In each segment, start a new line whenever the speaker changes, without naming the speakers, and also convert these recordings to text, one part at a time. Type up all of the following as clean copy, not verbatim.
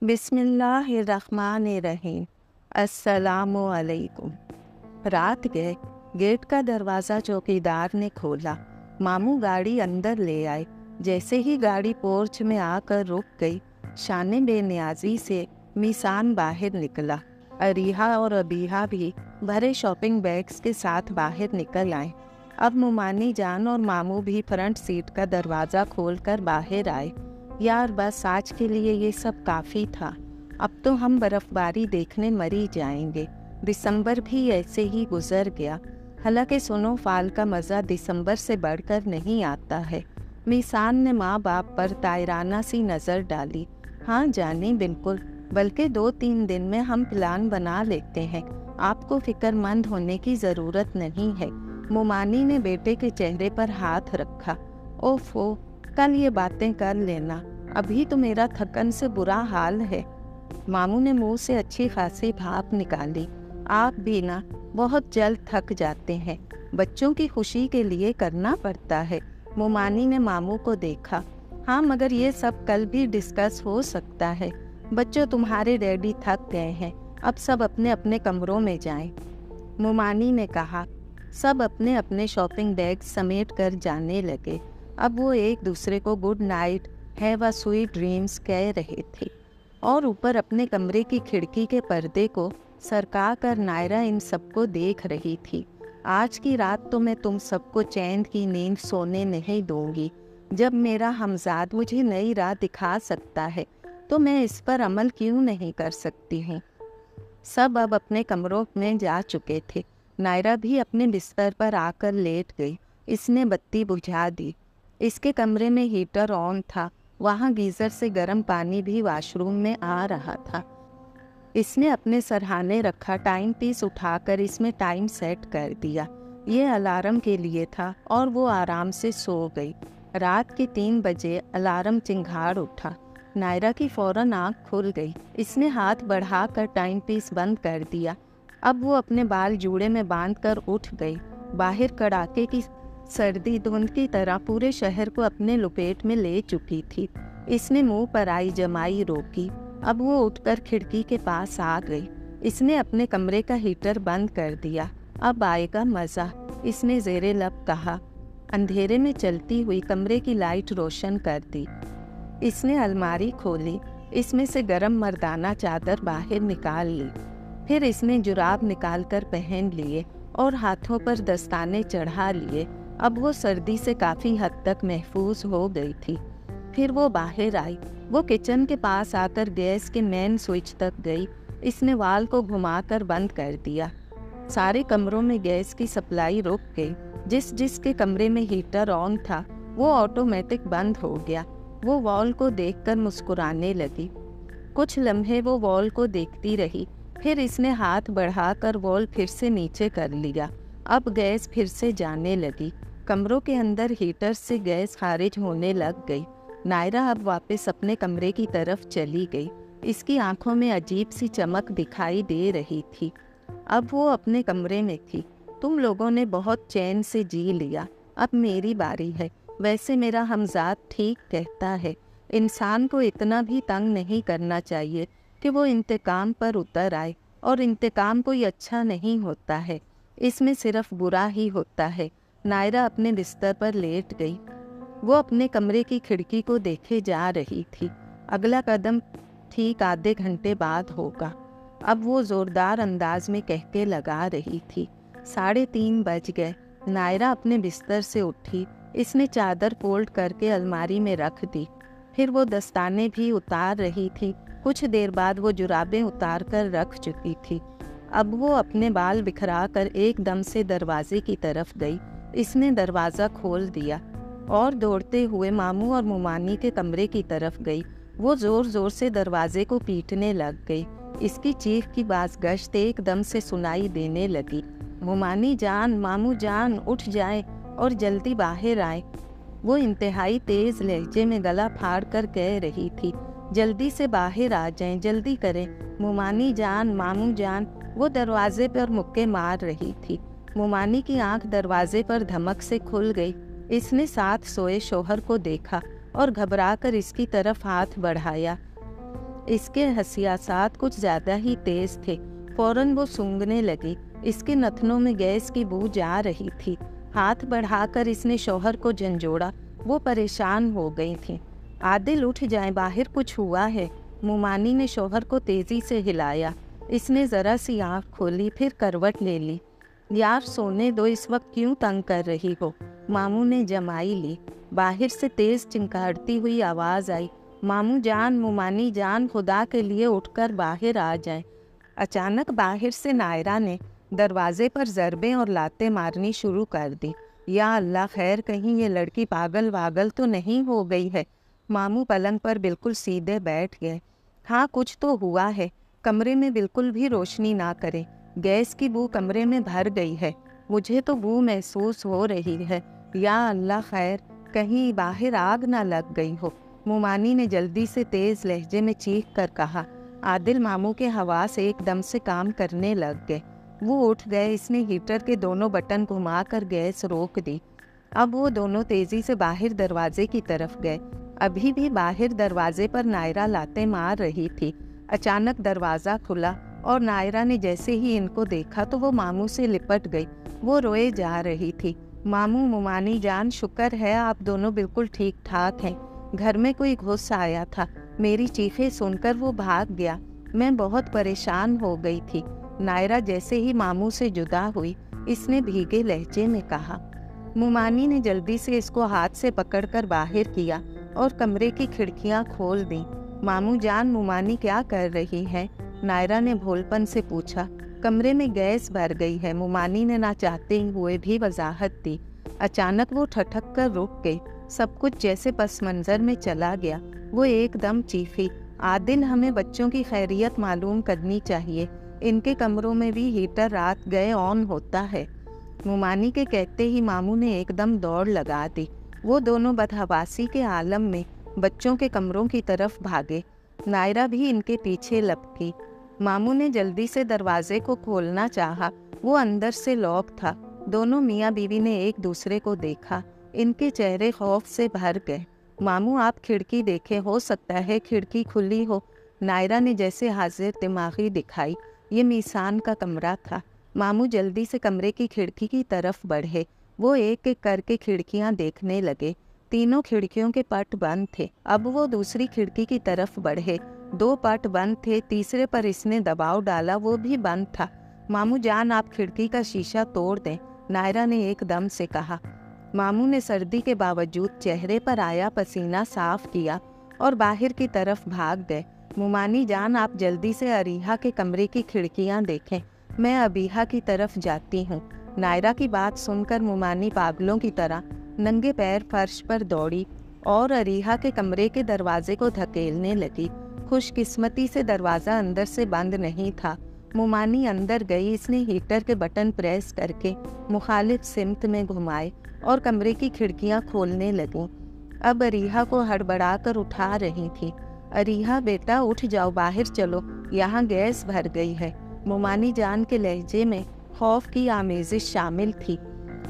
बिस्मिल्लाहिर्रहमानिर्रहीम। अस्सलामु अलैकुम। रात गए, गेट का दरवाज़ा चौकीदार ने खोला। मामू गाड़ी अंदर ले आए। जैसे ही गाड़ी पोर्च में आकर रुक गई, शाने बेनियाजी से मिसान बाहर निकला। अरीहा और अबीहा भी भरे शॉपिंग बैग्स के साथ बाहर निकल आए। अब मुमानी जान और मामू भी फ्रंट सीट का दरवाज़ा खोलकर बाहर आए। यार बस आज के लिए ये सब काफ़ी था। अब तो हम बर्फ़बारी देखने मरी जाएंगे। दिसंबर भी ऐसे ही गुजर गया। हालांकि स्नोफॉल का मज़ा दिसंबर से बढ़कर नहीं आता है। मिसान ने माँ बाप पर तायराना सी नज़र डाली। हाँ जानी बिल्कुल, बल्कि 2-3 दिन में हम प्लान बना लेते हैं। आपको फिक्रमंद होने की ज़रूरत नहीं है। मुमानी ने बेटे के चेहरे पर हाथ रखा। ओफो, कल ये बातें कर लेना, अभी तो मेरा थकन से बुरा हाल है। मामू ने मुंह से अच्छी खासी भाप निकाली। आप भी ना बहुत जल्द थक जाते हैं, बच्चों की खुशी के लिए करना पड़ता है। मुमानी ने मामू को देखा। हाँ मगर ये सब कल भी डिस्कस हो सकता है। बच्चों तुम्हारे डैडी थक गए हैं, अब सब अपने अपने कमरों में जाएं। मुमानी ने कहा। सब अपने अपने शॉपिंग बैग समेट कर जाने लगे। अब वो एक दूसरे को good night, have a sweet dreams कह रहे थे और ऊपर अपने कमरे की खिड़की के पर्दे को सरका कर नायरा इन सबको देख रही थी। आज की रात तो मैं तुम सबको चैन की नींद सोने नहीं दूंगी। जब मेरा हमजाद मुझे नई राह दिखा सकता है तो मैं इस पर अमल क्यों नहीं कर सकती हूँ। सब अब अपने कमरों में जा चुके थे। नायरा भी अपने बिस्तर पर आकर लेट गई। इसने बत्ती बुझा दी। इसके कमरे में हीटर ऑन था। वहाँ गीज़र से गर्म पानी भी वॉशरूम में आ रहा था। इसने अपने सरहाने रखा टाइम पीस उठाकर इसमें टाइम सेट कर दिया। ये अलार्म के लिए था और वो आराम से सो गई। रात के 3 बजे अलार्म चिंगाड़ उठा। नायरा की फ़ौरन आँख खुल गई। इसने हाथ बढ़ाकर टाइम पीस बंद कर दिया। अब वो अपने बाल जूड़े में बांधकर उठ गई। बाहर कड़ाके की सर्दी धुंध की तरह पूरे शहर को अपने लपेट में ले चुकी थी। इसने मुंह पर आई जमाई रोकी। अब वो उठकर खिड़की के पास आ गई। इसने अपने कमरे का हीटर बंद कर दिया। अब आएगा मज़ा, इसने ज़ेरे लब कहा। अंधेरे में चलती हुई कमरे की लाइट रोशन कर दी। इसने अलमारी खोली। इसमें से गरम मर्दाना चादर बाहर निकाल ली। फिर इसने जुराब निकालकर पहन लिए और हाथों पर दस्ताने चढ़ा लिए। अब वो सर्दी से काफ़ी हद तक महफूज हो गई थी। फिर वो बाहर आई। वो किचन के पास आकर गैस के मेन स्विच तक गई। इसने वाल को घुमाकर बंद कर दिया। सारे कमरों में गैस की सप्लाई रुक गई। जिसके कमरे में हीटर ऑन था वो ऑटोमेटिक बंद हो गया। वो वॉल को देखकर मुस्कुराने लगी। कुछ लम्हे वो वॉल को देखती रही। फिर इसने हाथ बढ़ाकर वॉल फिर से नीचे कर लिया। अब गैस फिर से जाने लगी। कमरों के अंदर हीटर से गैस खारिज होने लग गई। नायरा अब वापस अपने कमरे की तरफ चली गई। इसकी आंखों में अजीब सी चमक दिखाई दे रही थी। अब वो अपने कमरे में थी। तुम लोगों ने बहुत चैन से जी लिया, अब मेरी बारी है। वैसे मेरा हमजाद ठीक कहता है, इंसान को इतना भी तंग नहीं करना चाहिए कि वो इंतकाम पर उतर आए। और इंतकाम कोई अच्छा नहीं होता है, इसमें सिर्फ बुरा ही होता है। नायरा अपने बिस्तर पर लेट गई। वो अपने कमरे की खिड़की को देखे जा रही थी। अगला कदम ठीक आधे घंटे बाद होगा। अब वो ज़ोरदार अंदाज में कहके लगा रही थी। 3:30 बज गए। नायरा अपने बिस्तर से उठी। इसने चादर फोल्ड करके अलमारी में रख दी। फिर वो दस्ताने भी उतार रही थी। कुछ देर बाद वो जुराबें उतार कर रख चुकी थी। अब वो अपने बाल बिखरा कर एकदम से दरवाजे की तरफ गई। इसने दरवाज़ा खोल दिया और दौड़ते हुए मामू और मुमानी के कमरे की तरफ गई। वो ज़ोर ज़ोर से दरवाजे को पीटने लग गई। इसकी चीख की बाज़गश्त एकदम से सुनाई देने लगी। मुमानी जान, मामू जान, उठ जाएं और जल्दी बाहर आए। वो इंतहाई तेज़ लहजे में गला फाड़ कर कह रही थी, जल्दी से बाहर आ जाएं, जल्दी करें। मुमानी जान, मामू जान। वो दरवाजे पर मुक्के मार रही थी। मुमानी की आंख दरवाजे पर धमक से खुल गई। इसने साथ सोए शोहर को देखा और घबराकर इसकी तरफ हाथ बढ़ाया। इसके हसियासात कुछ ज़्यादा ही तेज थे। फौरन वो सूंघने लगी। इसके नथनों में गैस की बू जा रही थी। हाथ बढ़ाकर इसने शौहर को झंझोड़ा। वो परेशान हो गई थी। आदिल उठ जाए, बाहर कुछ हुआ है। मुमानी ने शौहर को तेजी से हिलाया। इसने ज़रा सी आँख खोली, फिर करवट ले ली। यार सोने दो, इस वक्त क्यों तंग कर रही हो? मामू ने जमाई ली। बाहर से तेज चिंकारती हुई आवाज़ आई, मामू जान, मुमानी जान, खुदा के लिए उठकर बाहर आ जाएं। अचानक बाहर से नायरा ने दरवाजे पर ज़रबे और लातें मारनी शुरू कर दी। या अल्लाह, खैर कहीं ये लड़की पागल वागल तो नहीं हो गई है। मामू पलंग पर बिल्कुल सीधे बैठ गए। हाँ, कुछ तो हुआ है। कमरे में बिल्कुल भी रोशनी ना करें। गैस की बू कमरे में भर गई है। मुझे तो बू महसूस हो रही है। या अल्लाह, खैर कहीं बाहर आग ना लग गई हो। मुमानी ने जल्दी से तेज़ लहजे में चीख कर कहा। आदिल मामू के हवास एकदम से काम करने लग गए। वो उठ गए। इसने हीटर के दोनों बटन घुमाकर गैस रोक दी। अब वो दोनों तेजी से बाहर दरवाजे की तरफ गए। अभी भी बाहर दरवाजे पर नायरा लातें मार रही थी। अचानक दरवाज़ा खुला और नायरा ने जैसे ही इनको देखा तो वो मामू से लिपट गई। वो रोए जा रही थी। मामू, मुमानी जान, शुक्र है आप दोनों बिल्कुल ठीक ठाक हैं। घर में कोई घुस आया था। मेरी चीखें सुनकर वो भाग गया। मैं बहुत परेशान हो गई थी। नायरा जैसे ही मामू से जुदा हुई, इसने भीगे लहजे में कहा। मुमानी ने जल्दी से इसको हाथ से पकड़कर बाहर किया और कमरे की खिड़कियां खोल दी। मामू जान, मुमानी क्या कर रही है? नायरा ने भोलपन से पूछा। कमरे में गैस भर गई है, मुमानी ने ना चाहते हुए भी वजाहत दी। अचानक वो ठठक कर रुक गई। सब कुछ जैसे पस मंजर में चला गया। वो एकदम चीखी, आदिल, हमें बच्चों की खैरियत मालूम करनी चाहिए। इनके कमरों में भी हीटर रात गए ऑन होता है। मुमानी के कहते ही मामू ने एकदम दौड़ लगा दी। वो दोनों बदहवासी के आलम में बच्चों के कमरों की तरफ भागे। नायरा भी इनके पीछे लपकी। मामू ने जल्दी से दरवाजे को खोलना चाहा। वो अंदर से लॉक था। दोनों मियाँ बीवी ने एक दूसरे को देखा। इनके चेहरे खौफ से भर गए। मामू, आप खिड़की देखें, हो सकता है खिड़की खुली हो। नायरा ने जैसे हाजिर दिमागी दिखाई। ये मीसान का कमरा था। मामू जल्दी से कमरे की खिड़की की तरफ बढ़े। वो एक एक करके खिड़कियां देखने लगे। तीनों खिड़कियों के पट बंद थे। अब वो दूसरी खिड़की की तरफ बढ़े। 2 पट बंद थे। तीसरे पर इसने दबाव डाला, वो भी बंद था। मामू जान, आप खिड़की का शीशा तोड़ दें, नायरा ने एकदम से कहा। मामू ने सर्दी के बावजूद चेहरे पर आया पसीना साफ किया और बाहर की तरफ भाग गए। मुमानी जान, आप जल्दी से अरीहा के कमरे की खिड़कियां देखें, मैं अबीहा की तरफ जाती हूँ। नायरा की बात सुनकर मुमानी पागलों की तरह नंगे पैर फर्श पर दौड़ी और अरीहा के कमरे के दरवाजे को धकेलने लगी। खुशकिस्मती से दरवाज़ा अंदर से बंद नहीं था। मुमानी अंदर गई। इसने हीटर के बटन प्रेस करके मुखालिफ सिमत में घुमाए और कमरे की खिड़कियां खोलने लगीं। अब अरीहा को हड़बड़ाकर उठा रही थी। अरीहा बेटा, उठ जाओ, बाहर चलो, यहाँ गैस भर गई है। मुमानी जान के लहजे में खौफ की आमेजिश शामिल थी।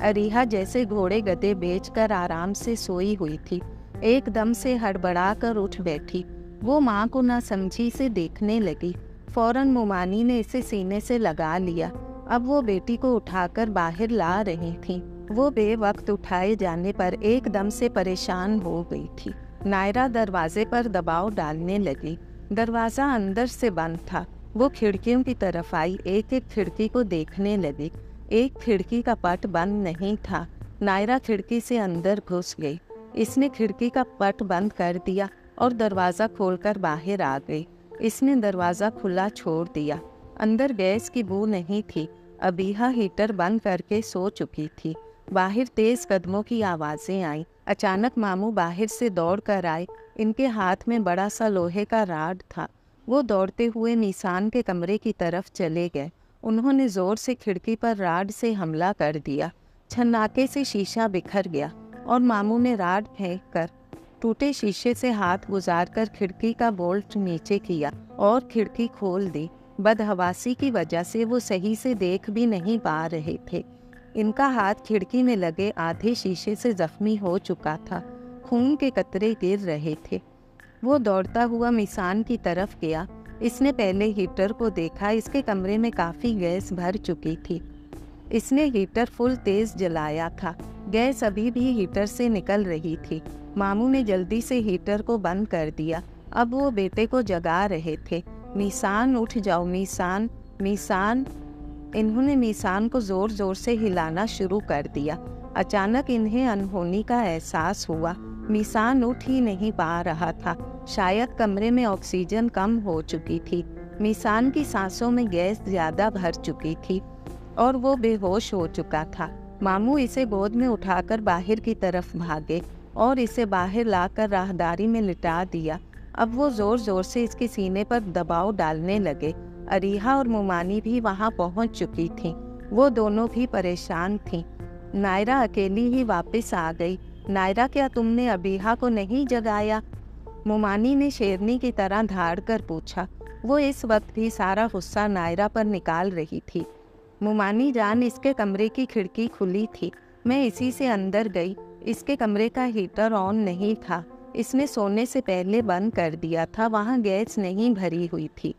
अरीहा जैसे घोड़े गधे बेचकर आराम से सोई हुई थी। एकदम से हड़बड़ाकर उठ बैठी। वो माँ को ना समझी से देखने लगी। फौरन मुमानी ने इसे सीने से लगा लिया। अब वो बेटी को उठाकर बाहर ला रही थी। वो बेवक्त उठाए जाने पर एकदम से परेशान हो गई थी। नायरा दरवाजे पर दबाव डालने लगी। दरवाज़ा अंदर से बंद था। वो खिड़कियों की तरफ आई। एक एक खिड़की को देखने लगी। एक खिड़की का पट बंद नहीं था। नायरा खिड़की से अंदर घुस गई। इसने खिड़की का पट बंद कर दिया और दरवाज़ा खोलकर बाहर आ गई। इसने दरवाज़ा खुला छोड़ दिया। अंदर गैस की बू नहीं थी। अबीहा हीटर बंद करके सो चुकी थी। बाहर तेज कदमों की आवाज़ें आईं। अचानक मामू बाहर से दौड़ कर आए। इनके हाथ में बड़ा सा लोहे का राड था। वो दौड़ते हुए मीसान के कमरे की तरफ चले गए। उन्होंने ज़ोर से खिड़की पर राड से हमला कर दिया। छन्नाके से शीशा बिखर गया और मामू ने राड फेंक कर टूटे शीशे से हाथ गुजारकर खिड़की का बोल्ट नीचे किया और खिड़की खोल दी। बदहवासी की वजह से वो सही से देख भी नहीं पा रहे थे। इनका हाथ खिड़की में लगे आधे शीशे से जख्मी हो चुका था। खून के कतरे गिर रहे थे। वो दौड़ता हुआ मिसान की तरफ गया। इसने पहले हीटर को देखा। इसके कमरे में काफ़ी गैस भर चुकी थी। इसने हीटर फुल तेज जलाया था। गैस अभी भी हीटर से निकल रही थी। मामू ने जल्दी से हीटर को बंद कर दिया। अब वो बेटे को जगा रहे थे। मीसान उठ जाओ मीसान, मीसान। इन्होंने मीसान को ज़ोर ज़ोर से हिलाना शुरू कर दिया। अचानक इन्हें अनहोनी का एहसास हुआ। मीसान उठ ही नहीं पा रहा था। शायद कमरे में ऑक्सीजन कम हो चुकी थी। मीसान की सांसों में गैस ज़्यादा भर चुकी थी और वो बेहोश हो चुका था। मामू इसे गोद में उठाकर बाहर की तरफ भागे और इसे बाहर लाकर राहदारी में लिटा दिया। अब वो ज़ोर ज़ोर से इसके सीने पर दबाव डालने लगे। अरीहा और मुमानी भी वहाँ पहुँच चुकी थीं। वो दोनों भी परेशान थीं। नायरा अकेली ही वापस आ गई। नायरा, क्या तुमने अबीहा को नहीं जगाया? मुमानी ने शेरनी की तरह धाड़ कर पूछा। वो इस वक्त भी सारा गुस्सा नायरा पर निकाल रही थी। मुमानी जान, इसके कमरे की खिड़की खुली थी। मैं इसी से अंदर गई। इसके कमरे का हीटर ऑन नहीं था। इसने सोने से पहले बंद कर दिया था। वहाँ गैस नहीं भरी हुई थी।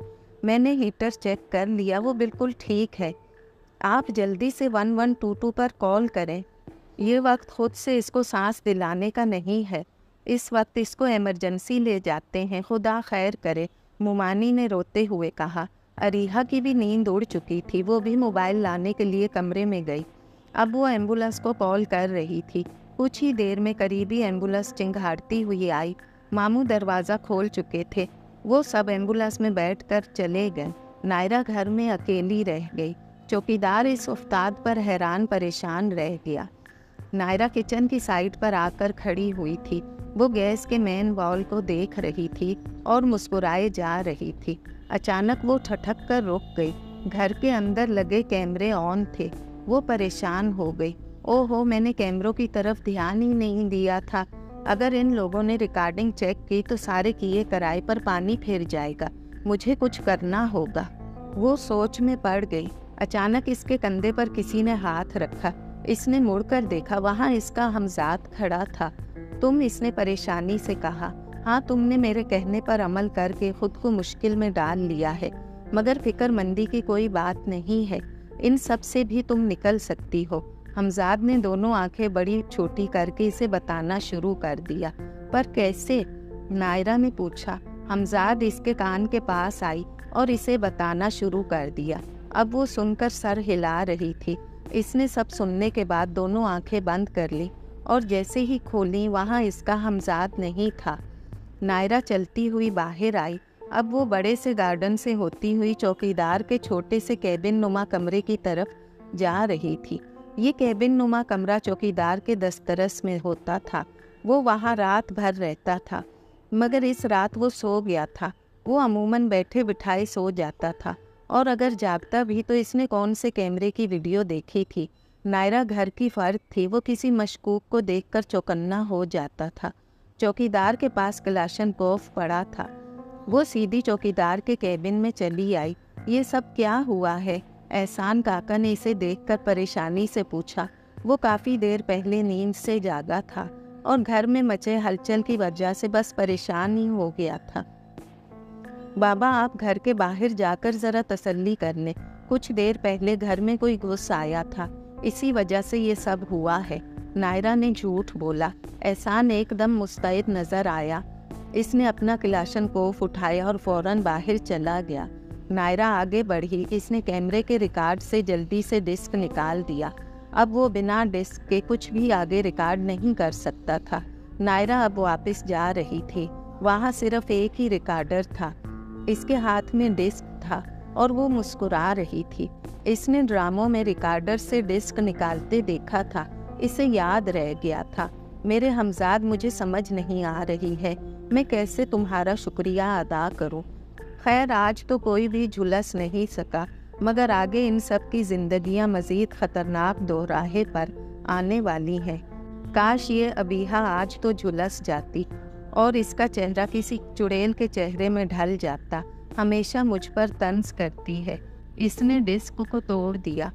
मैंने हीटर चेक कर लिया, वो बिल्कुल ठीक है। आप जल्दी से 1122 पर कॉल करें। ये वक्त खुद से इसको सांस दिलाने का नहीं है। इस वक्त इसको इमरजेंसी ले जाते हैं, खुदा खैर करे, मुमानी ने रोते हुए कहा। अरीहा की भी नींद उड़ चुकी थी। वो भी मोबाइल लाने के लिए कमरे में गई। अब वो एम्बुलेंस को कॉल कर रही थी। कुछ ही देर में करीबी एम्बुलेंस चिंघाड़ती हुई आई। मामू दरवाज़ा खोल चुके थे। वो सब एम्बुलेंस में बैठकर चले गए। नायरा घर में अकेली रह गई। चौकीदार इस उस्ताद पर हैरान परेशान रह गया। नायरा किचन की साइड पर आकर खड़ी हुई थी। वो गैस के मेन वॉल को देख रही थी और मुस्कुराए जा रही थी। अचानक वो ठठक कर रुक गई। घर के अंदर लगे कैमरे ऑन थे। वो परेशान हो गई। ओहो, मैंने कैमरों की तरफ ध्यान ही नहीं दिया था। अगर इन लोगों ने रिकॉर्डिंग चेक की तो सारे किए कराए पर पानी फिर जाएगा। मुझे कुछ करना होगा। वो सोच में पड़ गई। अचानक इसके कंधे पर किसी ने हाथ रखा। इसने मुड़कर देखा। वहाँ इसका हमजाद खड़ा था। तुम, इसने परेशानी से कहा। हाँ, तुमने मेरे कहने पर अमल करके खुद को मुश्किल में डाल लिया है, मगर फिक्रमंदी की कोई बात नहीं है। इन सब से भी तुम निकल सकती हो। हमजाद ने दोनों आंखें बड़ी छोटी करके इसे बताना शुरू कर दिया। पर कैसे? नायरा ने पूछा। हमजाद इसके कान के पास आई और इसे बताना शुरू कर दिया। अब वो सुनकर सर हिला रही थी। इसने सब सुनने के बाद दोनों आंखें बंद कर ली और जैसे ही खोली वहाँ इसका हमजाद नहीं था। नायरा चलती हुई बाहर आई। अब वो बड़े से गार्डन से होती हुई चौकीदार के छोटे से कैबिन नुमा कमरे की तरफ जा रही थी। ये कैबिन नुमा कमरा चौकीदार के दस्तरस में होता था। वो वहाँ रात भर रहता था, मगर इस रात वो सो गया था। वो अमूमन बैठे बिठाए सो जाता था और अगर जागता भी तो इसने कौन से कैमरे की वीडियो देखी थी। नायरा घर की फ़र्द थी। वो किसी मशकूक को देखकर चौकन्ना हो जाता था। चौकीदार के पास कलाशनकोफ पड़ा था। वो सीधी चौकीदार के कैबिन में चली आई। ये सब क्या हुआ है? एहसान काका ने इसे देखकर परेशानी से पूछा। वो काफ़ी देर पहले नींद से जागा था और घर में मचे हलचल की वजह से बस परेशान ही हो गया था। बाबा, आप घर के बाहर जाकर ज़रा तसल्ली कर लें। कुछ देर पहले घर में कोई घुस आया था, इसी वजह से ये सब हुआ है। नायरा ने झूठ बोला। एहसान एकदम मुस्तैद नज़र आया। इसने अपना कलाशनकोफ उठाया और फ़ौरन बाहर चला गया। नायरा आगे बढ़ी। इसने कैमरे के रिकॉर्ड से जल्दी से डिस्क निकाल दिया। अब वो बिना डिस्क के कुछ भी आगे रिकॉर्ड नहीं कर सकता था। नायरा अब वापस जा रही थी। वहाँ सिर्फ एक ही रिकॉर्डर था। इसके हाथ में डिस्क था और वो मुस्कुरा रही थी। इसने ड्रामों में रिकॉर्डर से डिस्क निकालते देखा था। इसे याद रह गया था। मेरे हमजाद, मुझे समझ नहीं आ रही है मैं कैसे तुम्हारा शुक्रिया अदा करूं। खैर, आज तो कोई भी झुलस नहीं सका, मगर आगे इन सब की जिंदगियां मज़ीद ख़तरनाक दोराहे पर आने वाली हैं। काश ये अबीहा आज तो झुलस जाती और इसका चेहरा किसी चुड़ैल के चेहरे में ढल जाता। हमेशा मुझ पर तंज करती है। इसने डिस्क को तोड़ दिया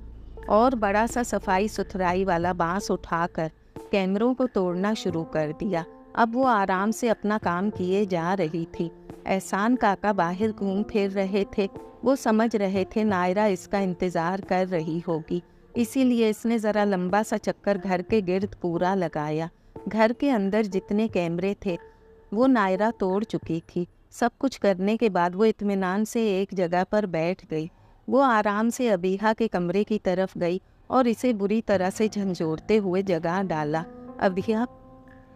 और बड़ा सा सफाई सुथराई वाला बांस उठाकर कैमरों को तोड़ना शुरू कर दिया। अब वो आराम से अपना काम किए जा रही थी। एहसान काका बाहर घूम फिर रहे थे। वो समझ रहे थे नायरा इसका इंतज़ार कर रही होगी, इसीलिए इसने ज़रा लंबा सा चक्कर घर के गिर्द पूरा लगाया। घर के अंदर जितने कैमरे थे वो नायरा तोड़ चुकी थी। सब कुछ करने के बाद वो इत्मीनान से एक जगह पर बैठ गई। वो आराम से अबीहा के कमरे की तरफ गई और इसे बुरी तरह से झंझोड़ते हुए जगा डाला।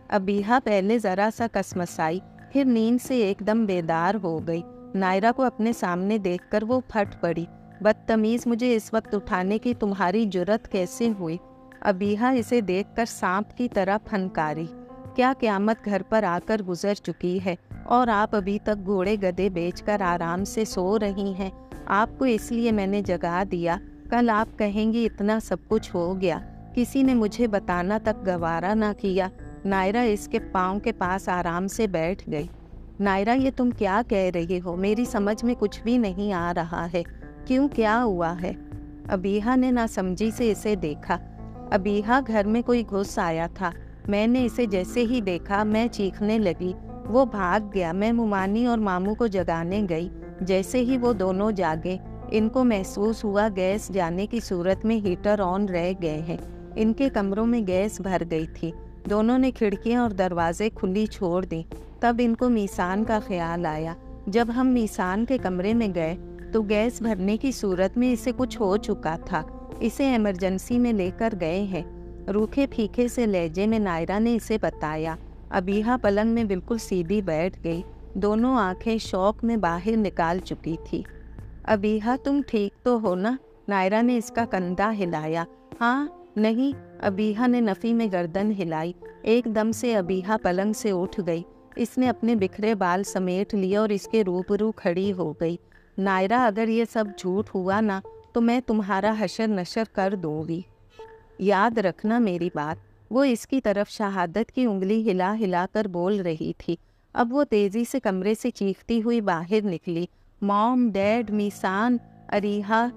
अबीहा पहले ज़रा सा कसमसाई, फिर नींद से एकदम बेदार हो गई। नायरा को अपने सामने देखकर वो फट पड़ी। बदतमीज़, मुझे इस वक्त उठाने की तुम्हारी जुर्रत कैसे हुई? अबीहा इसे देखकर सांप की तरह फनकारी। क्या क़यामत घर पर आकर गुजर चुकी है और आप अभी तक घोड़े गधे बेचकर आराम से सो रही हैं? आपको इसलिए मैंने जगा दिया, कल आप कहेंगी इतना सब कुछ हो गया, किसी ने मुझे बताना तक गवारा ना किया। नायरा इसके पाँव के पास आराम से बैठ गई। नायरा, ये तुम क्या कह रही हो? मेरी समझ में कुछ भी नहीं आ रहा है। क्यों, क्या हुआ है? अबीहा ने नासमझी से इसे देखा। अबीहा, घर में कोई घुस आया था। मैंने इसे जैसे ही देखा मैं चीखने लगी। वो भाग गया। मैं मुमानी और मामू को जगाने गई। जैसे ही वो दोनों जागे, इनको महसूस हुआ गैस जाने की सूरत में हीटर ऑन रह गए हैं। इनके कमरों में गैस भर गई थी। दोनों ने खिड़कियां और दरवाजे खुली छोड़ दी। तब इनको मीसान का ख्याल आया। जब हम मीसान के कमरे में गए तो गैस भरने की सूरत में इसे कुछ हो चुका था। इसे इमरजेंसी में लेकर गए हैं। रूखे फीके से लहजे में नायरा ने इसे बताया। अबीहा पलंग में बिल्कुल सीधी बैठ गई। दोनों आंखें शौक में बाहर निकाल चुकी थी। अबीहा, तुम ठीक तो हो ना? नायरा ने इसका कंधा हिलाया। हाँ, नहीं। अबीहा ने नफ़ी में गर्दन हिलाई। एकदम से अबीहा पलंग से उठ गई। इसने अपने बिखरे बाल समेट लिए और इसके रूबरू खड़ी हो गई। नायरा, अगर ये सब झूठ हुआ ना तो मैं तुम्हारा हशर नशर कर दूंगी। याद रखना मेरी बात। वो इसकी तरफ शहादत की उंगली हिला हिला कर बोल रही थी। अब वो तेज़ी से कमरे से चीखती हुई बाहर निकली। मॉम, डैड, मीसान, अरीहा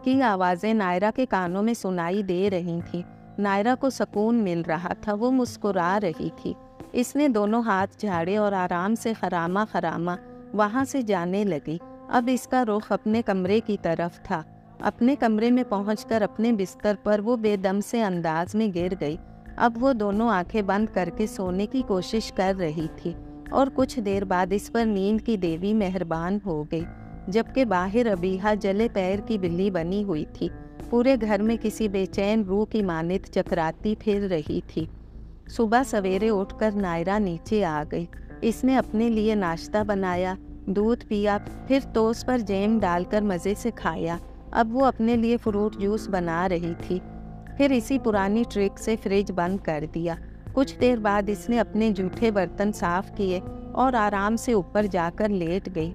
की आवाज़ें नायरा के कानों में सुनाई दे रही थीं। नायरा को सुकून मिल रहा था। वो मुस्कुरा रही थी। इसने दोनों हाथ झाड़े और आराम से खरामा खरामा वहाँ से जाने लगी। अब इसका रुख अपने कमरे की तरफ था। अपने कमरे में पहुंचकर अपने बिस्तर पर वो बेदम से अंदाज में गिर गई। अब वो दोनों आंखें बंद करके सोने की कोशिश कर रही थी और कुछ देर बाद इस पर नींद की देवी मेहरबान हो गई। जबकि बाहर अबीहा जले पैर की बिल्ली बनी हुई थी। पूरे घर में किसी बेचैन रूह की मानित चकराती फिर रही थी। सुबह सवेरे उठकर नायरा नीचे आ गई। इसने अपने लिए नाश्ता बनाया, दूध पिया, फिर टोस्ट पर जैम डालकर मज़े से खाया। अब वो अपने लिए फ्रूट जूस बना रही थी। फिर इसी पुरानी ट्रिक से फ्रिज बंद कर दिया। कुछ देर बाद इसने अपने जूठे बर्तन साफ किए और आराम से ऊपर जाकर लेट गई।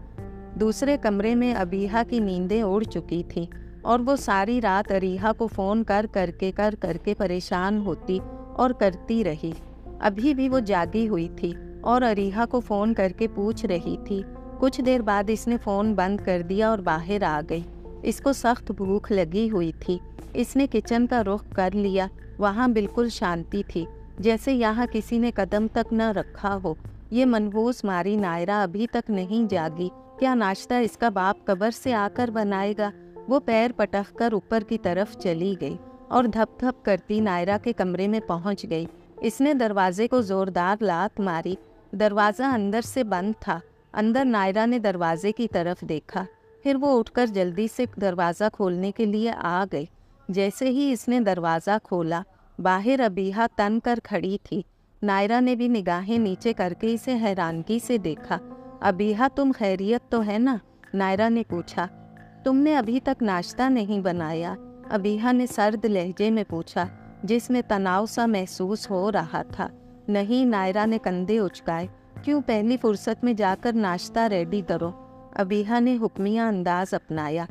दूसरे कमरे में अबीहा की नींदें उड़ चुकी थीं और वो सारी रात अरीहा को फ़ोन कर करके परेशान होती और करती रही। अभी भी वो जागी हुई थी और अरीहा को फ़ोन करके पूछ रही थी। कुछ देर बाद इसने फ़ोन बंद कर दिया और बाहर आ गई। इसको सख्त भूख लगी हुई थी। इसने किचन का रुख कर लिया। वहाँ बिल्कुल शांति थी, जैसे यहाँ किसी ने कदम तक न रखा हो। ये मनहूस मारी नायरा अभी तक नहीं जागी। क्या नाश्ता इसका बाप कब्र से आकर बनाएगा? वो पैर पटक कर ऊपर की तरफ चली गई और धप धप करती नायरा के कमरे में पहुंच गई। इसने दरवाजे को जोरदार लात मारी। दरवाज़ा अंदर से बंद था। अंदर नायरा ने दरवाजे की तरफ देखा। फिर वो उठकर जल्दी से दरवाज़ा खोलने के लिए आ गई। जैसे ही इसने दरवाज़ा खोला, बाहर अबीहा तन कर खड़ी थी। नायरा ने भी निगाहें नीचे करके इसे हैरानगी से देखा। अबीहा, तुम खैरियत तो है ना? नायरा ने पूछा। तुमने अभी तक नाश्ता नहीं बनाया? अबीहा ने सर्द लहजे में पूछा, जिसमें तनाव सा महसूस हो रहा था। नहीं, नायरा ने कंधे उचकाए। क्यों, पहली फुर्सत में जाकर नाश्ता रेडी करो। अबीहा ने हुक्मिया अंदाज अपनाया।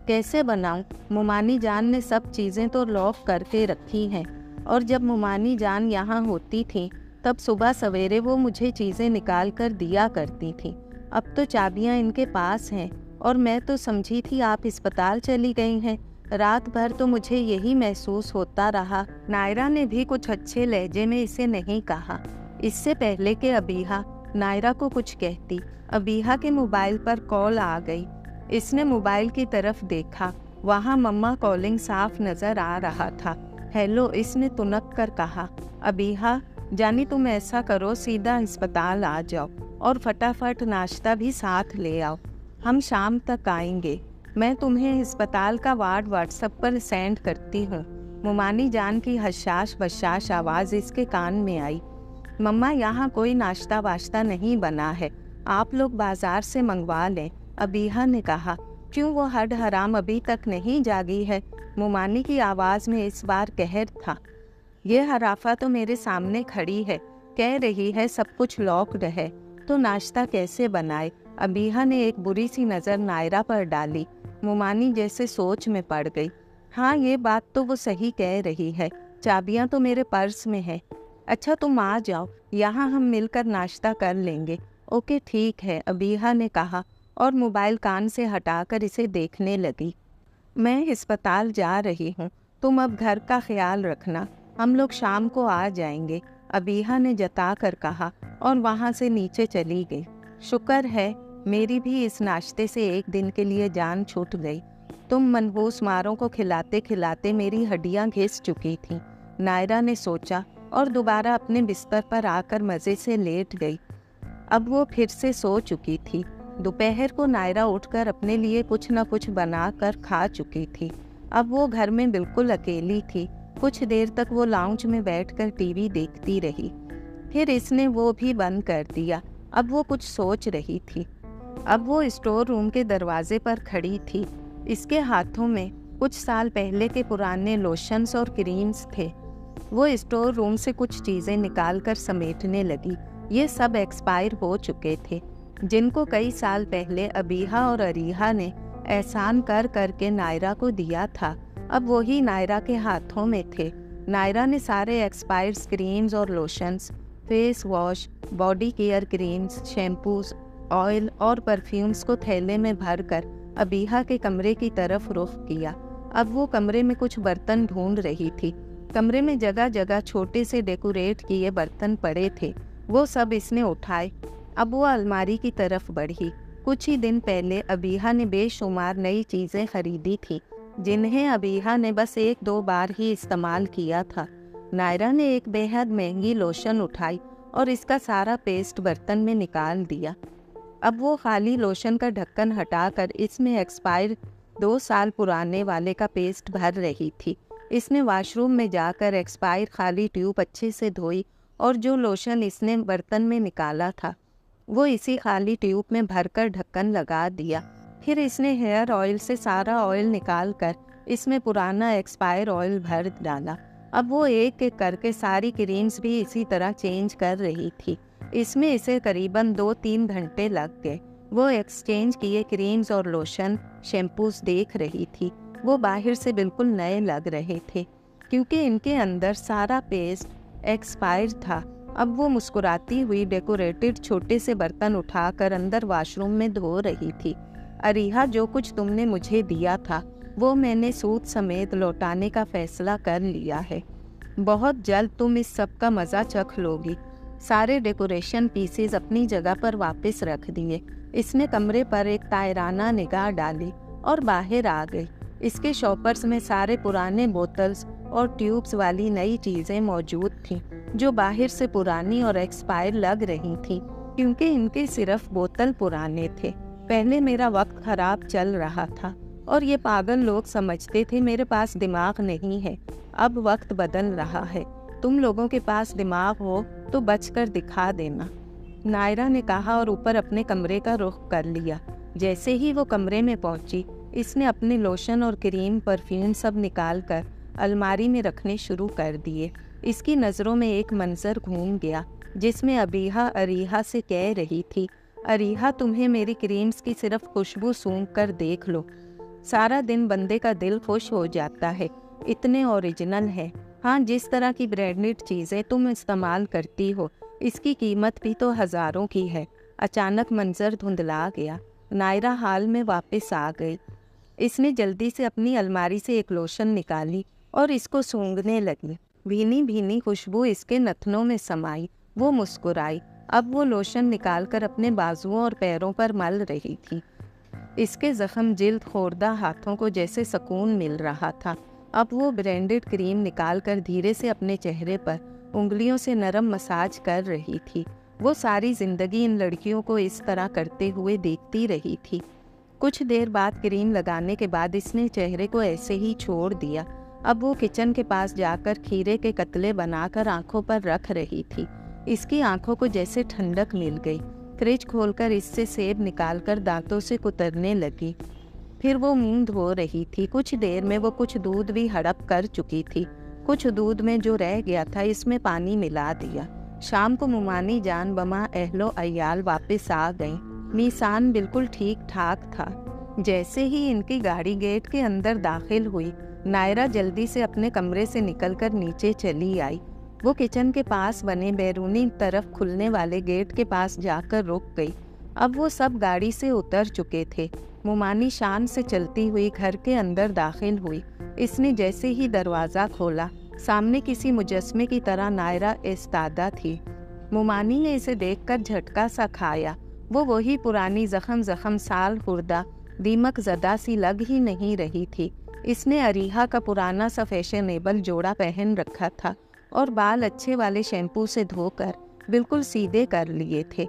कैसे बनाऊं? मुमानी जान ने सब चीज़ें तो लॉक करके रखी हैं और जब मुमानी जान यहाँ होती थी तब सुबह सवेरे वो मुझे चीज़ें निकाल कर दिया करती थी। अब तो चाबियाँ इनके पास हैं और मैं तो समझी थी आप अस्पताल चली गई हैं। रात भर तो मुझे यही महसूस होता रहा। नायरा ने भी कुछ अच्छे लहजे में इसे नहीं कहा। इससे पहले कि अबीहा नायरा को कुछ कहती, अबीहा के मोबाइल पर कॉल आ गई। इसने मोबाइल की तरफ देखा, वहाँ मम्मा कॉलिंग साफ नजर आ रहा था। हेलो, इसने तुनक कर कहा। अबीहा, जानी तुम ऐसा करो, सीधा अस्पताल आ जाओ और फटाफट नाश्ता भी साथ ले आओ। हम शाम तक आएंगे। मैं तुम्हें अस्पताल का वार्ड व्हाट्सएप पर सेंड करती हूँ। मुमानी जान की हशाश बशाश आवाज़ इसके कान में आई। मम्मा, यहाँ कोई नाश्ता वाश्ता नहीं बना है, आप लोग बाजार से मंगवा लें। अबीहा ने कहा। क्यों, वो हड हराम अभी तक नहीं जागी है? मुमानी की आवाज़ में इस बार कहर था। ये हराफा तो मेरे सामने खड़ी है, कह रही है सब कुछ लॉक्ड है, तो नाश्ता कैसे बनाए? अबीहा ने एक बुरी सी नज़र नायरा पर डाली। मुमानी जैसे सोच में पड़ गई। हाँ, ये बात तो वो सही कह रही है, चाबियाँ तो मेरे पर्स में है। अच्छा, तुम आ जाओ, यहाँ हम मिलकर नाश्ता कर लेंगे। ओके ठीक है, अबीहा ने कहा और मोबाइल कान से हटाकर इसे देखने लगी। मैं अस्पताल जा रही हूँ, तुम अब घर का ख्याल रखना, हम लोग शाम को आ जाएंगे, अबीहा ने जता कर कहा और वहाँ से नीचे चली गई। शुक्र है मेरी भी इस नाश्ते से एक दिन के लिए जान छूट गई। तुम मनहूस मारों को खिलाते खिलाते मेरी हड्डियाँ घिस चुकी थीं, नायरा ने सोचा और दोबारा अपने बिस्तर पर आकर मज़े से लेट गई। अब वो फिर से सो चुकी थी। दोपहर को नायरा उठकर अपने लिए कुछ न कुछ बनाकर खा चुकी थी। अब वो घर में बिल्कुल अकेली थी। कुछ देर तक वो लाउंज में बैठकर टीवी देखती रही, फिर इसने वो भी बंद कर दिया। अब वो कुछ सोच रही थी। अब वो स्टोर रूम के दरवाजे पर खड़ी थी। इसके हाथों में कुछ साल पहले के पुराने लोशंस और क्रीम्स थे। वो स्टोर रूम से कुछ चीज़ें निकालकर समेटने लगी। ये सब एक्सपायर हो चुके थे, जिनको कई साल पहले अबीहा और अरीहा ने एहसान कर करके नायरा को दिया था। अब वही नायरा के हाथों में थे। नायरा ने सारे एक्सपायर्ड क्रीम्स और lotions, face wash, body care creams, shampoos, oil और परफ्यूम्स को थैले में भरकर अबीहा के कमरे की तरफ रुख किया। अब वो कमरे में कुछ बर्तन ढूंढ रही थी। कमरे में जगह जगह छोटे से डेकोरेट किए बर्तन पड़े थे, वो सब इसने उठाए। अब वो अलमारी की तरफ बढ़ी। कुछ ही दिन पहले अबीहा ने बेशुमार नई चीज़ें खरीदी थी, जिन्हें अबीहा ने बस 1-2 बार ही इस्तेमाल किया था। नायरा ने एक बेहद महंगी लोशन उठाई और इसका सारा पेस्ट बर्तन में निकाल दिया। अब वो खाली लोशन का ढक्कन हटाकर इसमें एक्सपायर 2 साल पुराने वाले का पेस्ट भर रही थी। इसने वॉशरूम में जाकर एक्सपायर खाली ट्यूब अच्छे से धोई और जो लोशन इसने बर्तन में निकाला था वो इसी खाली ट्यूब में भरकर ढक्कन लगा दिया। फिर इसने हेयर ऑयल से सारा ऑयल निकालकर इसमें पुराना एक्सपायर ऑयल भर डाला। अब वो एक एक करके सारी क्रीम्स भी इसी तरह चेंज कर रही थी। इसमें इसे करीबन 2-3 घंटे लग गए। वो एक्सचेंज किए क्रीम्स और लोशन, शैम्पूस देख रही थी। वो बाहर से बिल्कुल नए लग रहे थे, क्योंकि इनके अंदर सारा पेस्ट एक्सपायर था। अब वो मुस्कुराती हुई डेकोरेटेड छोटे से बर्तन उठाकर अंदर वॉशरूम में धो रही थी। अरीहा, जो कुछ तुमने मुझे दिया था वो मैंने सूद समेत लौटाने का फैसला कर लिया है। बहुत जल्द तुम इस सब का मज़ा चख लोगी। सारे डेकोरेशन पीसेस अपनी जगह पर वापस रख दिए। इसने कमरे पर एक तायराना निगाह डाली और बाहर आ गई। इसके शॉपर्स में सारे पुराने बोतल्स और ट्यूब्स वाली नई चीज़ें मौजूद थीं, जो बाहर से पुरानी और एक्सपायर लग रही थीं, क्योंकि इनके सिर्फ बोतल पुराने थे। पहले मेरा वक्त ख़राब चल रहा था और ये पागल लोग समझते थे मेरे पास दिमाग नहीं है। अब वक्त बदल रहा है। तुम लोगों के पास दिमाग हो तो बचकर दिखा देना, नायरा ने कहा और ऊपर अपने कमरे का रुख कर लिया। जैसे ही वो कमरे में पहुंची, इसने अपने लोशन और क्रीम, परफ्यूम सब निकालकर अलमारी में रखने शुरू कर दिए। इसकी नज़रों में एक मंजर घूम गया, जिसमें अबीहा अरीहा से कह रही थी, अरीहा, तुम्हें मेरी क्रीम्स की सिर्फ खुशबू सूंघ कर देख लो, सारा दिन बंदे का दिल खुश हो जाता है। इतने ओरिजिनल है। हाँ, जिस तरह की ब्रांडेड चीज़ें तुम इस्तेमाल करती हो, इसकी कीमत भी तो हज़ारों की है। अचानक मंजर धुंधला गया। नायरा हाल में वापस आ गई। इसने जल्दी से अपनी अलमारी से एक लोशन निकाली और इसको सूंघने लगी। भीनी भीनी खुशबू इसके नथनों में समाई वो मुस्कुराई। अब वो लोशन निकालकर अपने बाजुओं और पैरों पर मल रही थी। इसके जख्म जिल्द खोरदा हाथों को जैसे सुकून मिल रहा था। अब वो ब्रांडेड क्रीम निकालकर धीरे से अपने चेहरे पर उंगलियों से नरम मसाज कर रही थी। वो सारी जिंदगी इन लड़कियों को इस तरह करते हुए देखती रही थी। कुछ देर बाद क्रीम लगाने के बाद इसने चेहरे को ऐसे ही छोड़ दिया। अब वो किचन के पास जाकर खीरे के कतले बनाकर आंखों पर रख रही थी। इसकी आंखों को जैसे ठंडक मिल गई। फ्रिज खोलकर इससे सेब निकालकर दांतों से कुतरने लगी। फिर वो मुंह धो रही थी। कुछ देर में वो कुछ दूध भी हड़प कर चुकी थी। कुछ दूध में जो रह गया था इसमें पानी मिला दिया। शाम को मुमानी जान बमा अहलो अयाल वापस आ गई। मीसान बिल्कुल ठीक ठाक था। जैसे ही इनकी गाड़ी गेट के अंदर दाखिल हुई, नायरा जल्दी से अपने कमरे से निकलकर नीचे चली आई। वो किचन के पास बने बैरूनी तरफ खुलने वाले गेट के पास जाकर रुक गई। अब वो सब गाड़ी से उतर चुके थे। मुमानी शान से चलती हुई घर के अंदर दाखिल हुई। इसने जैसे ही दरवाज़ा खोला, सामने किसी मुजस्मे की तरह नायरा इस्तादा थी। मुमानी ने इसे देखकर झटका सा खाया। वो वही पुरानी जख्म साल खुर्दा दीमक ज़दा सी लग ही नहीं रही थी। इसने अरीहा का पुराना सा फैशनेबल जोड़ा पहन रखा था और बाल अच्छे वाले शैम्पू से धोकर बिल्कुल सीधे कर लिए थे।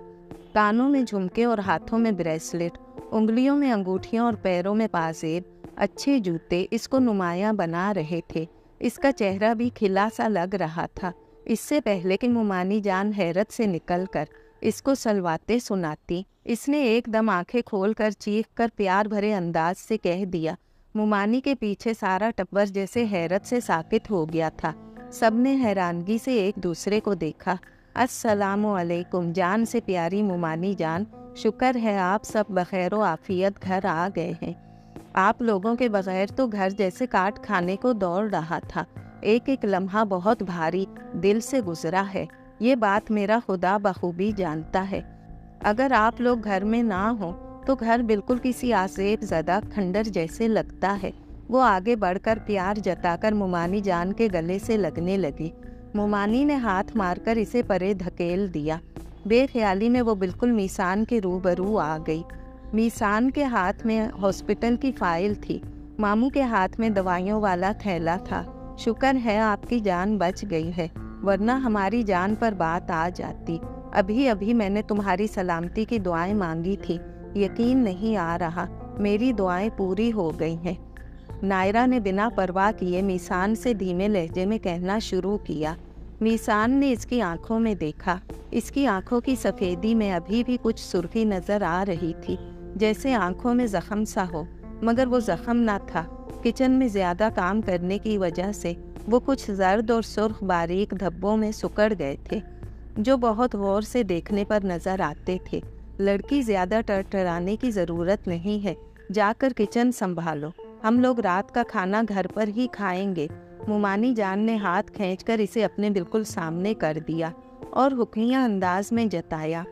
कानों में झुमके और हाथों में ब्रेसलेट, उंगलियों में अंगूठियां और पैरों में पाजेब, अच्छे जूते इसको नुमायां बना रहे थे। इसका चेहरा भी खिला सा लग रहा था। इससे पहले कि मुमानी जान हैरत से निकलकर इसको सलवाते सुनाती, इसने एकदम आंखें खोलकर चीख कर प्यार भरे अंदाज से कह दिया। मुमानी के पीछे सारा टब्बर जैसे हैरत से साकित हो गया था। सबने हैरानगी से एक दूसरे को देखा। अस्सलामु अलैकुम जान से प्यारी मुमानी जान, शुक्र है आप सब बखैर आफियत घर आ गए हैं। आप लोगों के बगैर तो घर जैसे काट खाने को दौड़ रहा था। एक एक लम्हा बहुत भारी दिल से गुजरा है। ये बात मेरा खुदा बखूबी जानता है। अगर आप लोग घर में ना हो तो घर बिल्कुल किसी आसेब ज़दा खंडर जैसे लगता है। वो आगे बढ़कर प्यार जताकर मुमानी जान के गले से लगने लगी। मुमानी ने हाथ मारकर इसे परे धकेल दिया। बेख्याली में वो बिल्कुल मीसान के रूबरू आ गई। मीसान के हाथ में हॉस्पिटल की फाइल थी। मामू के हाथ में दवाइयों वाला थैला था। शुक्र है आपकी जान बच गई है, वरना हमारी जान पर बात आ जाती। अभी अभी मैंने तुम्हारी सलामती की दुआएं मांगी थी। यकीन नहीं आ रहा मेरी दुआएं पूरी हो गई हैं। नायरा ने बिना परवाह किए मीसान से धीमे लहजे में कहना शुरू किया। मीसान ने इसकी आंखों में देखा। इसकी आंखों की सफ़ेदी में अभी भी कुछ सुर्खी नज़र आ रही थी, जैसे आंखों में जख्म सा हो, मगर वो जख्म ना था। किचन में ज़्यादा काम करने की वजह से वो कुछ जर्द और सुर्ख बारीक धब्बों में सुकड़ गए थे, जो बहुत गौर से देखने पर नज़र आते थे। लड़की ज़्यादा टरटराने की ज़रूरत नहीं है, जाकर किचन संभालो, हम लोग रात का खाना घर पर ही खाएंगे। मुमानी जान ने हाथ खींचकर इसे अपने बिल्कुल सामने कर दिया और हुक्मिया अंदाज में जताया।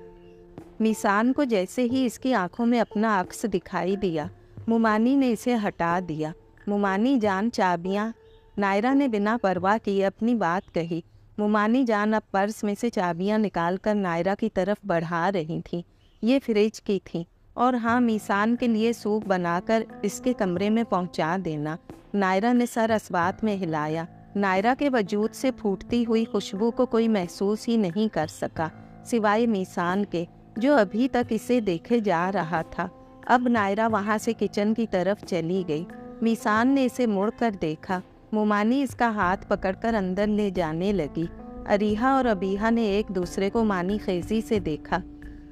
मीसान को जैसे ही इसकी आंखों में अपना अक्स दिखाई दिया, मुमानी ने इसे हटा दिया। मुमानी जान चाबियाँ। नायरा ने बिना परवाह किए अपनी बात कही। मुमानी जान अब पर्स में से चाबियाँ निकालकर नायरा की तरफ बढ़ा रही थी। ये फ्रिज की थी। और हाँ, मीसान के लिए सूप बनाकर इसके कमरे में पहुंचा देना। नायरा ने सर अस्बात में हिलाया। नायरा के वजूद से फूटती हुई खुशबू को कोई महसूस ही नहीं कर सका, सिवाय मीसान के, जो अभी तक इसे देखे जा रहा था। अब नायरा वहाँ से किचन की तरफ चली गई। मीसान ने इसे मुड़कर देखा। मुमानी इसका हाथ पकड़कर अंदर ले जाने लगी। अरीहा और अबीहा ने एक दूसरे को मानी खेजी से देखा।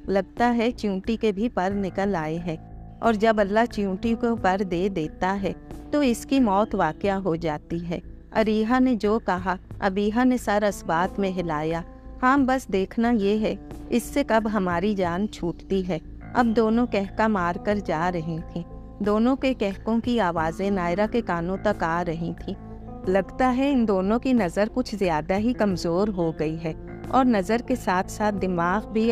लगता है च्यूंटी के भी पर निकल आए हैं, और जब अल्लाह च्यूंटी को पर दे देता है तो इसकी मौत वाक़या हो जाती है। अरीहा ने जो कहा, अबीहा ने सर अस्बात में हिलाया। हाँ, बस देखना ये है इससे कब हमारी जान छूटती है। अब दोनों कहका मार कर जा रही थीं। दोनों के कहकों की आवाज़ें नायरा के कानों तक आ रही थीं। लगता है इन दोनों की नज़र कुछ ज़्यादा ही कमज़ोर हो गई है, और नज़र के साथ साथ दिमाग भी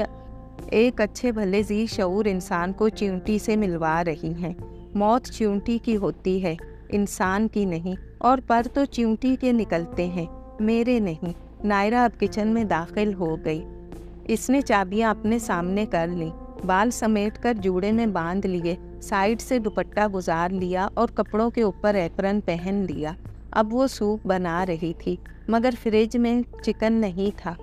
एक अच्छे भले जी शऊर इंसान को च्यूंटी से मिलवा रही हैं। मौत च्यूंटी की होती है, इंसान की नहीं, और पर तो च्यूंटी के निकलते हैं, मेरे नहीं। नायरा अब किचन में दाखिल हो गई। इसने चाबियां अपने सामने कर ली, बाल समेटकर जूड़े में बांध लिए, साइड से दुपट्टा गुजार लिया और कपड़ों के ऊपर एप्रन पहन लिया। अब वो सूप बना रही थी, मगर फ्रिज में चिकन नहीं था।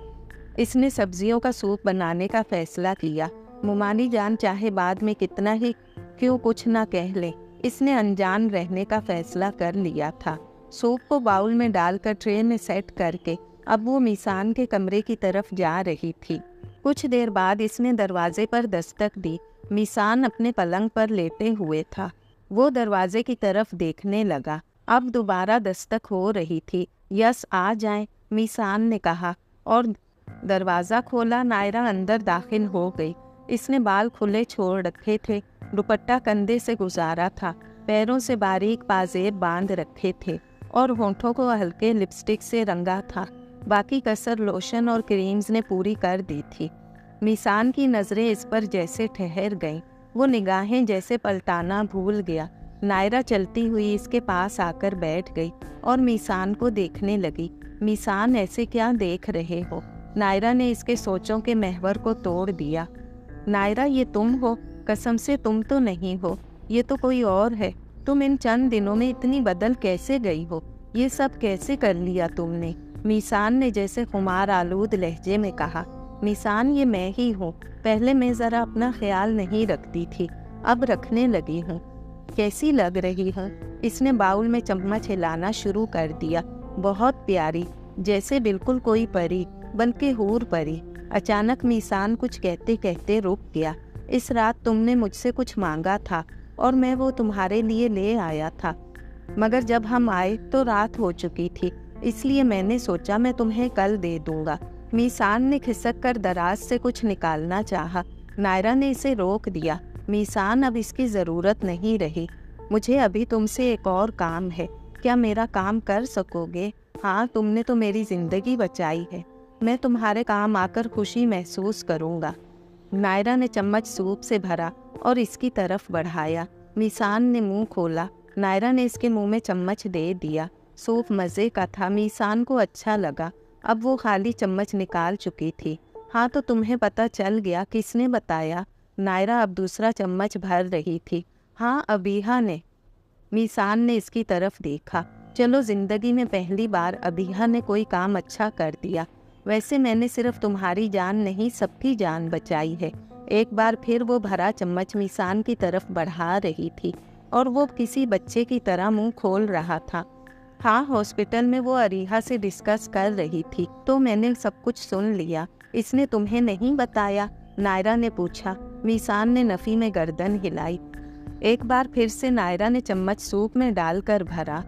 इसने सब्जियों का सूप बनाने का फैसला किया। मुमानी जान चाहे बाद में कितना ही क्यों कुछ ना कह ले, इसने अनजान रहने का फैसला कर लिया था। सूप को बाउल में डालकर ट्रे में सेट करके अब वो मीसान के कमरे की तरफ जा रही थी। कुछ देर बाद इसने दरवाजे पर दस्तक दी। मीसान अपने पलंग पर लेटे हुए था। वो दरवाजे की तरफ देखने लगा। अब दोबारा दस्तक हो रही थी। यस, आ जाएं, मीसान ने कहा और दरवाज़ा खोला। नायरा अंदर दाखिल हो गई। इसने बाल खुले छोड़ रखे थे, दुपट्टा कंधे से गुजारा था, पैरों से बारीक पाजेब बांध रखे थे और होंठों को हल्के लिपस्टिक से रंगा था। बाकी कसर लोशन और क्रीम्स ने पूरी कर दी थी। मीसान की नज़रें इस पर जैसे ठहर गईं। वो निगाहें जैसे पलटाना भूल गया। नायरा चलती हुई इसके पास आकर बैठ गई और मीसान को देखने लगी। मीसान, ऐसे क्या देख रहे हो? नायरा ने इसके सोचों के महवर को तोड़ दिया। नायरा, ये तुम हो? कसम से तुम तो नहीं हो, ये तो कोई और है। तुम इन चंद दिनों में इतनी बदल कैसे गई हो? ये सब कैसे कर लिया तुमने? मीसान ने जैसे खुमार आलूद लहजे में कहा। मीसान, ये मैं ही हूँ। पहले मैं ज़रा अपना ख्याल नहीं रखती थी, अब रखने लगी हूँ। कैसी लग रही हूँ? इसने बाउल में चम्मच हिलाना शुरू कर दिया। बहुत प्यारी, जैसे बिल्कुल कोई परी, बल्कि हूर परी। अचानक मीसान कुछ कहते कहते रुक गया। इस रात तुमने मुझसे कुछ मांगा था और मैं वो तुम्हारे लिए ले आया था, मगर जब हम आए तो रात हो चुकी थी, इसलिए मैंने सोचा मैं तुम्हें कल दे दूंगा। मीसान ने खिसक कर दराज से कुछ निकालना चाहा। नायरा ने इसे रोक दिया। मीसान, अब इसकी ज़रूरत नहीं रही। मुझे अभी तुमसे एक और काम है। क्या मेरा काम कर सकोगे? हाँ, तुमने तो मेरी ज़िंदगी बचाई है। मैं तुम्हारे काम आकर खुशी महसूस करूँगा। नायरा ने चम्मच सूप से भरा और इसकी तरफ बढ़ाया। मीसान ने मुंह खोला। नायरा ने इसके मुंह में चम्मच दे दिया। सूप मज़े का था, मीसान को अच्छा लगा। अब वो खाली चम्मच निकाल चुकी थी। हाँ, तो तुम्हें पता चल गया? किसने बताया? नायरा अब दूसरा चम्मच भर रही थी। हाँ, अबीहा ने। मीसान ने इसकी तरफ देखा। चलो, ज़िंदगी में पहली बार अबीहा ने कोई काम अच्छा कर दिया। वैसे मैंने सिर्फ तुम्हारी जान नहीं, सबकी जान बचाई है। एक बार फिर वो भरा चम्मच मीसान की तरफ बढ़ा रही थी और वो किसी बच्चे की तरह मुंह खोल रहा था। हाँ, हॉस्पिटल में वो अरीहा से डिस्कस कर रही थी, तो मैंने सब कुछ सुन लिया। इसने तुम्हें नहीं बताया? नायरा ने पूछा। मीसान ने नफ़ी में गर्दन हिलाई। एक बार फिर से नायरा ने चम्मच सूप में डालकर भरा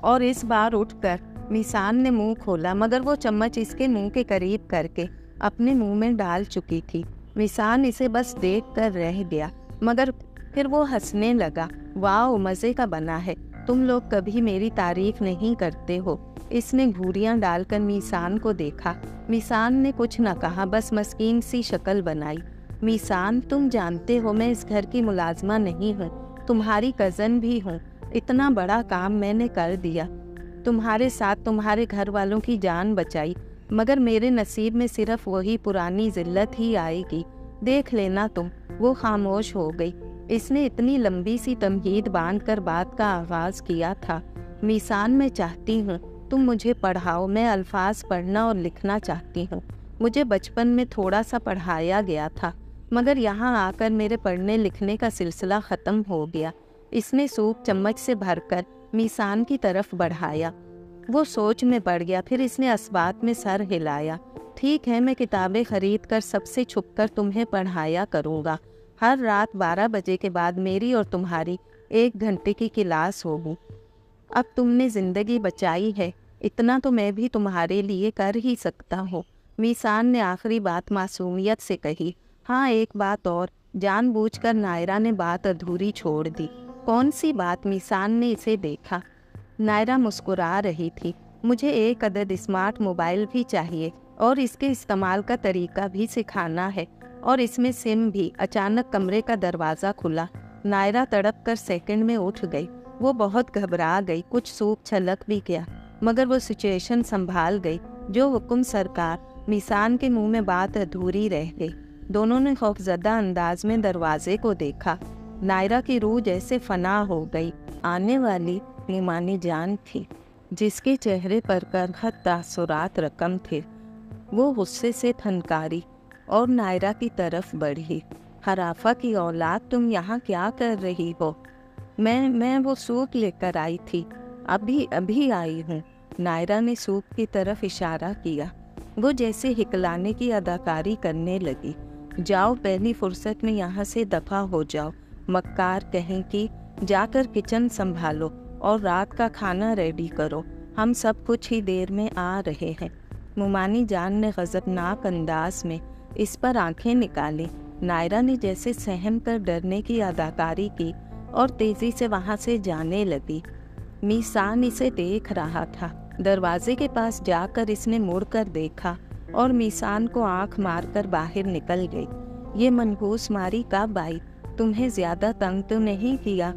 और इस बार उठकर मीसान ने मुंह खोला, मगर वो चम्मच इसके मुंह के करीब करके अपने मुंह में डाल चुकी थी। मीसान इसे बस देख कर रह गया, मगर फिर वो हंसने लगा। वाह, मज़े का बना है। तुम लोग कभी मेरी तारीफ नहीं करते हो। इसने घूरियाँ डालकर मीसान को देखा। मीसान ने कुछ न कहा, बस मस्कीन सी शक्ल बनाई। मीसान, तुम जानते हो मैं इस घर की मुलाजमा नहीं हूँ, तुम्हारी कज़न भी हूँ। इतना बड़ा काम मैंने कर दिया, तुम्हारे साथ तुम्हारे घर वालों की जान बचाई, मगर मेरे नसीब में सिर्फ वही पुरानी जिल्लत ही आएगी। देख लेना तुम। वो खामोश हो गई। इसने इतनी लंबी सी तमहीद बांधकर बात का आगाज़ किया था। मीसान, मैं चाहती हूँ तुम मुझे पढ़ाओ। मैं अल्फाज पढ़ना और लिखना चाहती हूँ। मुझे बचपन में थोड़ा सा पढ़ाया गया था, मगर यहाँ आकर मेरे पढ़ने लिखने का सिलसिला ख़त्म हो गया। इसने सूप चम्मच से भरकर मीसान की तरफ बढ़ाया। वो सोच में पड़ गया। फिर इसने असबात में सर हिलाया। ठीक है, मैं किताबें खरीद कर सबसे छुपकर तुम्हें पढ़ाया करूँगा। हर रात 12 बजे के बाद मेरी और तुम्हारी 1 घंटे की क्लास होगी। अब तुमने ज़िंदगी बचाई है, इतना तो मैं भी तुम्हारे लिए कर ही सकता हूँ। मीसान ने आखिरी बात मासूमियत से कही। हाँ, एक बात और। जानबूझकर नायरा ने बात अधूरी छोड़ दी। कौन सी बात? मीसान ने इसे देखा। नायरा मुस्कुरा रही थी। मुझे एक अदद स्मार्ट मोबाइल भी चाहिए और इसके इस्तेमाल का तरीका भी सिखाना है, और इसमें सिम भी। अचानक कमरे का दरवाज़ा खुला। नायरा तड़प कर सेकंड में उठ गई। वो बहुत घबरा गई। कुछ सूप छलक भी गया, मगर वो सिचुएशन संभाल गई। जो हुक्म सरकार। मिसान के मुंह में बात अधूरी रह गई। दोनों ने खौफजदा अंदाज में दरवाजे को देखा। नायरा की रूह जैसे फना हो गई। आने वाली नुमानी जान थी, जिसके चेहरे पर करखत तासुरात रकम थे। वो गुस्से से फनकारी और नायरा की तरफ बढ़ी। हराफा की औलाद, तुम यहाँ क्या कर रही हो? मैं वो सूप लेकर आई थी, अभी अभी आई हूँ। नायरा ने सूप की तरफ इशारा किया। वो जैसे हिकलाने की अदाकारी करने लगी। जाओ, पहली फुर्सत में यहाँ से दफा हो जाओ। मक्कार कहें कि जाकर किचन संभालो और रात का खाना रेडी करो, हम सब कुछ ही देर में आ रहे हैं। मुमानी जान ने गज़बनाक अंदाज में इस पर आंखें निकाली। नायरा ने जैसे सहम कर डरने की अदाकारी की और तेजी से वहां से जाने लगी। मीसान इसे देख रहा था। दरवाजे के पास जाकर इसने मुड़कर देखा और मीसान को आंख मारकर बाहर निकल गई। ये मनहूस मारी कब आई? तुम्हें ज्यादा तंग तो नहीं किया?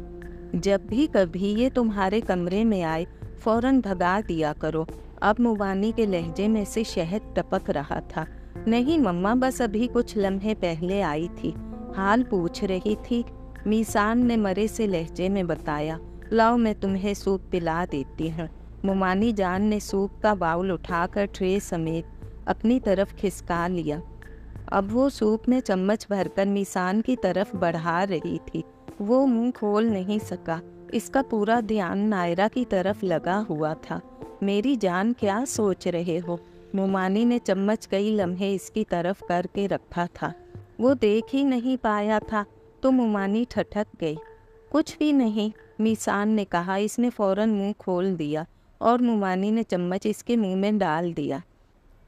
जब भी कभी ये तुम्हारे कमरे में आए फौरन भगा दिया करो। अब मुबानी के लहजे में से शहद टपक रहा था। नहीं मम्मा, बस अभी कुछ लम्हे पहले आई थी, हाल पूछ रही थी। मीसान ने मरे से लहजे में बताया। लाओ, मैं तुम्हें सूप पिला देती हूँ। मुमानी जान ने सूप का बाउल उठाकर ट्रे समेत अपनी तरफ खिसका लिया। अब वो सूप में चम्मच भरकर मीसान की तरफ बढ़ा रही थी। वो मुंह खोल नहीं सका। इसका पूरा ध्यान नायरा की तरफ लगा हुआ था। मेरी जान, क्या सोच रहे हो? मुमानी ने चम्मच कई लम्हे इसकी तरफ करके रखा था। वो देख ही नहीं पाया था तो मुमानी ठठक गई। कुछ भी नहीं, मीसान ने कहा। इसने फौरन मुंह खोल दिया और मुमानी ने चम्मच इसके मुंह में डाल दिया।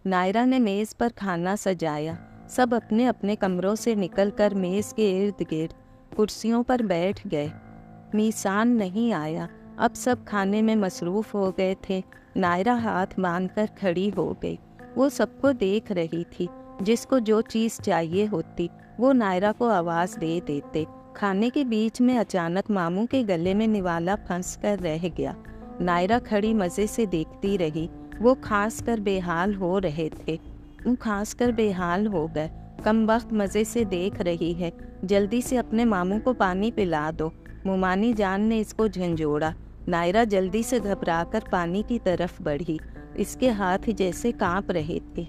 नायरा ने मेज़ पर खाना सजाया। सब अपने अपने कमरों से निकलकर मेज़ के इर्द गिर्द कुर्सियों पर बैठ गए। मीसान नहीं आया। अब सब खाने में मसरूफ़ हो गए थे। नायरा हाथ बांधकर खड़ी हो गई। वो सबको देख रही थी। जिसको जो चीज़ चाहिए होती वो नायरा को आवाज़ दे देते। खाने के बीच में अचानक मामू के गले में निवाला फंस कर रह गया। नायरा खड़ी मज़े से देखती रही। वो खास कर बेहाल हो रहे थे। वो खास कर बेहाल हो गए। कम वक्त मज़े से देख रही है, जल्दी से अपने मामू को पानी पिला दो। मुमानी जान ने इसको झंझोड़ा। नायरा जल्दी से घबराकर पानी की तरफ बढ़ी। इसके हाथ जैसे कांप रहे थे।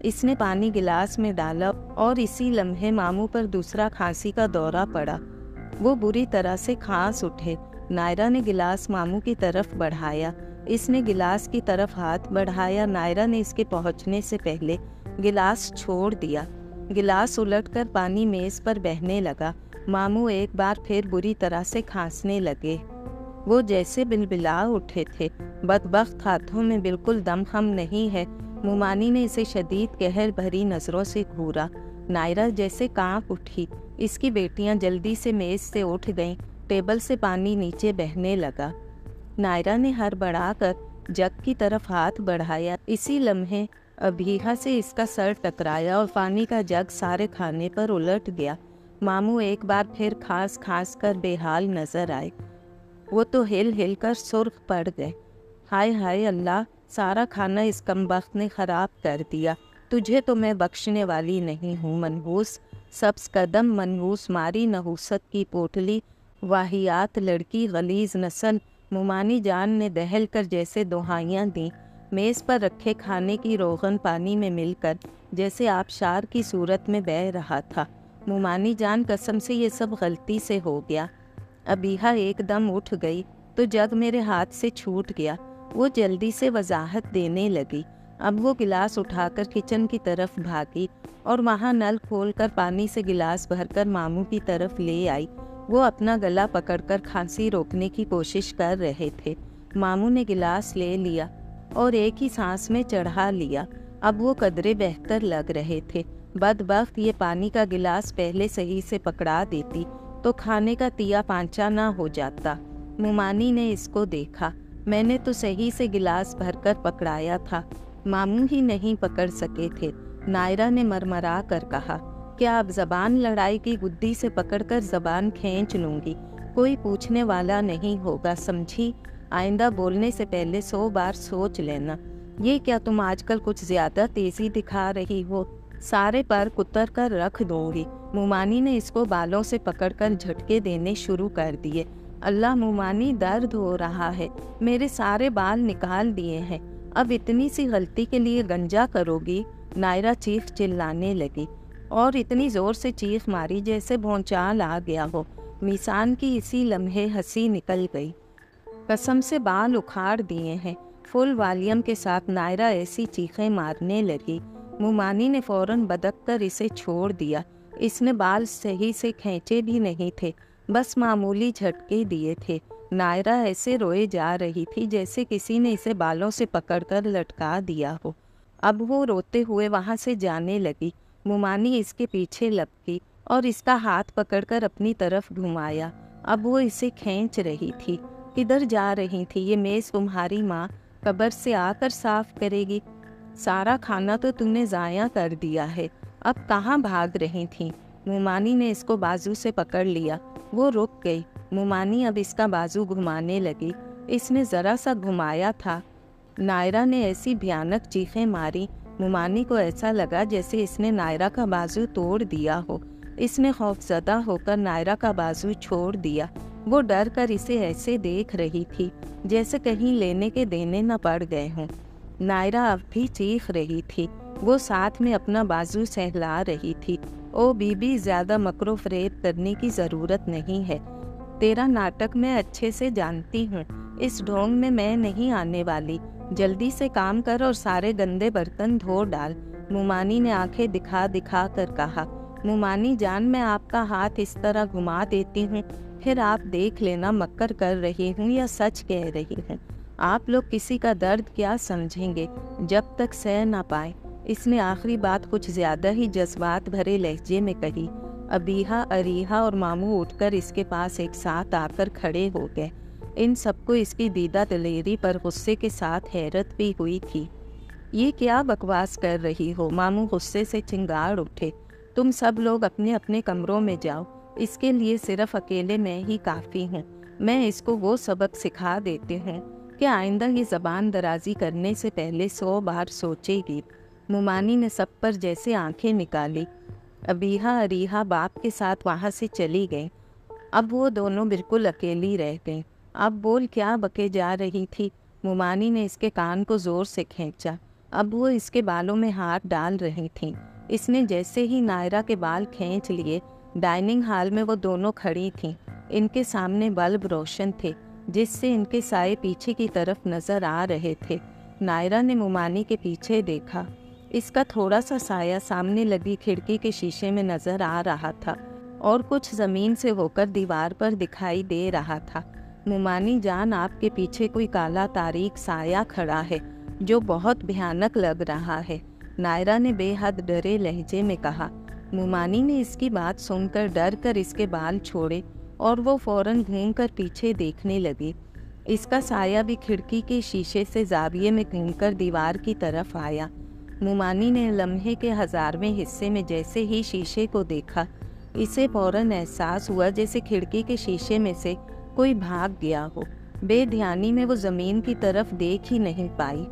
इसने पानी गिलास में डाला और इसी लम्हे मामू पर दूसरा खांसी का दौरा पड़ा। वो बुरी तरह से खांस उठे। नायरा ने गिलास मामू की तरफ बढ़ाया। इसने गिलास की तरफ हाथ बढ़ाया। नायरा ने इसके पहुंचने से पहले गिलास छोड़ दिया। गिलास उलटकर पानी मेज़ पर बहने लगा। मामू एक बार फिर बुरी तरह से खांसने लगे। वो जैसे बिलबिला उठे थे। बदबख्त हाथों में बिल्कुल दमखम नहीं है। मुमानी ने इसे शदीद कहर भरी नज़रों से घूरा। नायरा जैसे कांप उठी। इसकी बेटियां जल्दी से मेज़ से उठ गईं। टेबल से पानी नीचे बहने लगा। नायरा ने हड़बड़ाकर जग की तरफ हाथ बढ़ाया। इसी लम्हे अभीहा से इसका सर टकराया और पानी का जग सारे खाने पर उलट गया। मामू एक बार फिर खास खास कर बेहाल नजर आए। वो तो हिल हिल कर सुर्ख पड़ गए। हाय हाय अल्लाह, सारा खाना इस कमबख्त ने ख़राब कर दिया। तुझे तो मैं बख्शने वाली नहीं हूँ मनहूस। सब्ज़ कदम मनहूस मारी नहूसत की पोटली, वाहियात लड़की गलीज़ नस्ल। मुमानी जान ने दहल कर जैसे दुहाइयाँ दी। मेज़ पर रखे खाने की रोगन पानी में मिलकर जैसे आबशार की सूरत में बह रहा था। मुमानी जान, कसम से ये सब गलती से हो गया। अबीहा एकदम उठ गई तो जग मेरे हाथ से छूट गया। वो जल्दी से वजाहत देने लगी। अब वो गिलास उठाकर किचन की तरफ भागी और वहाँ नल खोलकर पानी से गिलास भरकर मामू की तरफ ले आई। वो अपना गला पकड़कर खांसी रोकने की कोशिश कर रहे थे। मामू ने गिलास ले लिया और एक ही सांस में चढ़ा लिया। अब वो कदरे बेहतर लग रहे थे। बदबख्त ये पानी का गिलास पहले सही से पकड़ा देती तो खाने का तिया पांचा ना हो जाता। मुमानी ने इसको देखा। मैंने तो सही से गिलास भरकर पकड़ाया था, मामू ही नहीं पकड़ सके थे। नायरा ने मरमरा कर कहा, क्या अब ज़बान लड़ाई की गुद्दी से पकड़कर ज़बान खींच लूँगी? कोई पूछने वाला नहीं होगा, समझी? आइंदा बोलने से पहले 100 बार सोच लेना। ये क्या तुम आजकल कुछ ज्यादा तेजी दिखा रही हो, सारे पर कुतर कर रख दूंगी। मुमानी ने इसको बालों से पकड़कर झटके देने शुरू कर दिए। अल्लाह मुमानी, दर्द हो रहा है, मेरे सारे बाल निकाल दिए हैं, अब इतनी सी गलती के लिए गंजा करोगी। नायरा चीख चिल्लाने लगी और इतनी जोर से चीख मारी जैसे भौचाल आ गया हो। मिसान की इसी लम्हे हंसी निकल गई। कसम से बाल उखाड़ दिए हैं, फुल वॉल्यूम के साथ नायरा ऐसी चीखें मारने लगी। मुमानी ने फौरन बदक कर इसे छोड़ दिया। इसने बाल सही से खींचे भी नहीं थे, बस मामूली झटके दिए थे। नायरा ऐसे रोए जा रही थी जैसे किसी ने इसे बालों से पकड़कर लटका दिया हो। अब वो रोते हुए वहाँ से जाने लगी। मुमानी इसके पीछे लपकी और इसका हाथ पकड़कर अपनी तरफ घुमाया। अब वो इसे खींच रही थी। किधर जा रही थी? ये मेज़ तुम्हारी माँ कब्र से आकर साफ करेगी। सारा खाना तो तूने ज़ाया कर दिया है, अब कहाँ भाग रही थी? मुमानी ने इसको बाजू से पकड़ लिया। वो रुक गई। मुमानी अब इसका बाजू घुमाने लगी। इसने ज़रा सा घुमाया था, नायरा ने ऐसी भयानक चीखें मारी। मुमानी को ऐसा लगा जैसे इसने नायरा का बाजू तोड़ दिया हो। इसने खौफजदा होकर नायरा का बाजू छोड़ दिया। वो डर कर इसे ऐसे देख रही थी जैसे कहीं लेने के देने न पड़ गए हों। नायरा अब भी चीख रही थी। वो साथ में अपना बाजू सहला रही थी। ओ बीबी, ज़्यादा मकरो फरेब करने की ज़रूरत नहीं है। तेरा नाटक मैं अच्छे से जानती हूँ, इस ढोंग में मैं नहीं आने वाली। जल्दी से काम कर और सारे गंदे बर्तन धो डाल। मुमानी ने आंखें दिखा दिखा कर कहा। मुमानी जान, मैं आपका हाथ इस तरह घुमा देती हूँ, फिर आप देख लेना मक्कर कर रही हूँ या सच कह रही हूँ। आप लोग किसी का दर्द क्या समझेंगे जब तक सह ना पाए। इसने आखिरी बात कुछ ज्यादा ही जज्बात भरे लहजे में कही। अबीहा, अरीहा और मामू उठकर इसके पास एक साथ आकर खड़े हो गए। इन सबको इसकी दीदा दिलेरी पर गुस्से के साथ हैरत भी हुई थी। ये क्या बकवास कर रही हो? मामू गुस्से से चिंगाड़ उठे। तुम सब लोग अपने अपने कमरों में जाओ, इसके लिए सिर्फ अकेले मैं ही काफ़ी हूँ। मैं इसको वो सबक सिखा देती हूँ कि आइंदा ये ज़बान दराजी करने से पहले 100 बार सोचेगी। मुमानी ने सब पर जैसे आंखें निकाली। अबीहा अरीहा बाप के साथ वहाँ से चली गई। अब वो दोनों बिल्कुल अकेली रह गईं। अब बोल, क्या बके जा रही थी? मुमानी ने इसके कान को ज़ोर से खींचा। अब वो इसके बालों में हाथ डाल रही थी। इसने जैसे ही नायरा के बाल खींच लिए, डाइनिंग हॉल में वो दोनों खड़ी थीं। इनके सामने बल्ब रोशन थे जिससे इनके साए पीछे की तरफ नज़र आ रहे थे। नायरा ने मुमानी के पीछे देखा। इसका थोड़ा सा साया सामने लगी खिड़की के शीशे में नज़र आ रहा था और कुछ ज़मीन से होकर दीवार पर दिखाई दे रहा था। मुमानी जान, आपके पीछे कोई काला तारीक साया खड़ा है जो बहुत भयानक लग रहा है, नायरा ने बेहद डरे लहजे में कहा। मुमानी ने इसकी बात सुनकर डर कर इसके बाल छोड़े और वो फौरन घूमकर पीछे देखने लगी। इसका साया भी खिड़की के शीशे से जाविये में घूमकर दीवार की तरफ आया। मुमानी ने लम्हे के 1000वें हिस्से में जैसे ही शीशे को देखा, इसे फौरन एहसास हुआ जैसे खिड़की के शीशे में से कोई भाग गया हो। बेध्यानी में वो ज़मीन की तरफ देख ही नहीं पाई।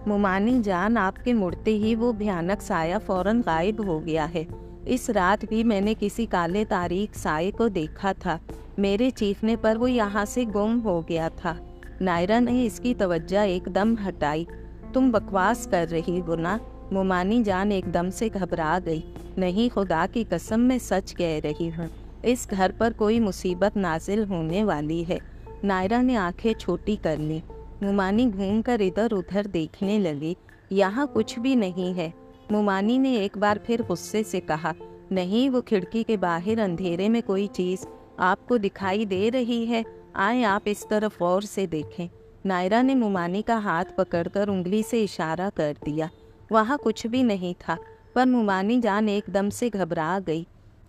मुमानी जान, आपके मुड़ते ही वो भयानक साया फौरन गायब हो गया है। इस रात भी मैंने किसी काले तारीक साये को देखा था। मेरे चीखने पर वो यहाँ से गुम हो गया था। नायरा ने इसकी तवज्जो एकदम हटाई। तुम बकवास कर रही हो ना? मुमानी जान एकदम से घबरा गई। नहीं, खुदा की कसम मैं सच कह रही हूँ, इस घर पर कोई मुसीबत नाजिल होने वाली है। नायरा ने आंखें छोटी कर ली। मुमानी घूमकर इधर उधर देखने लगी। यहाँ कुछ भी नहीं है। मुमानी ने एक बार फिर गुस्से से कहा। नहीं, वो खिड़की के बाहर अंधेरे में कोई चीज़ आपको दिखाई दे रही है। आए आप इस तरफ गौर से देखें। नायरा ने मुमानी का हाथ पकड़कर उंगली से इशारा कर दिया। वहाँ कुछ भी नहीं था, पर मुमानी जान एकदम से घबरा गई।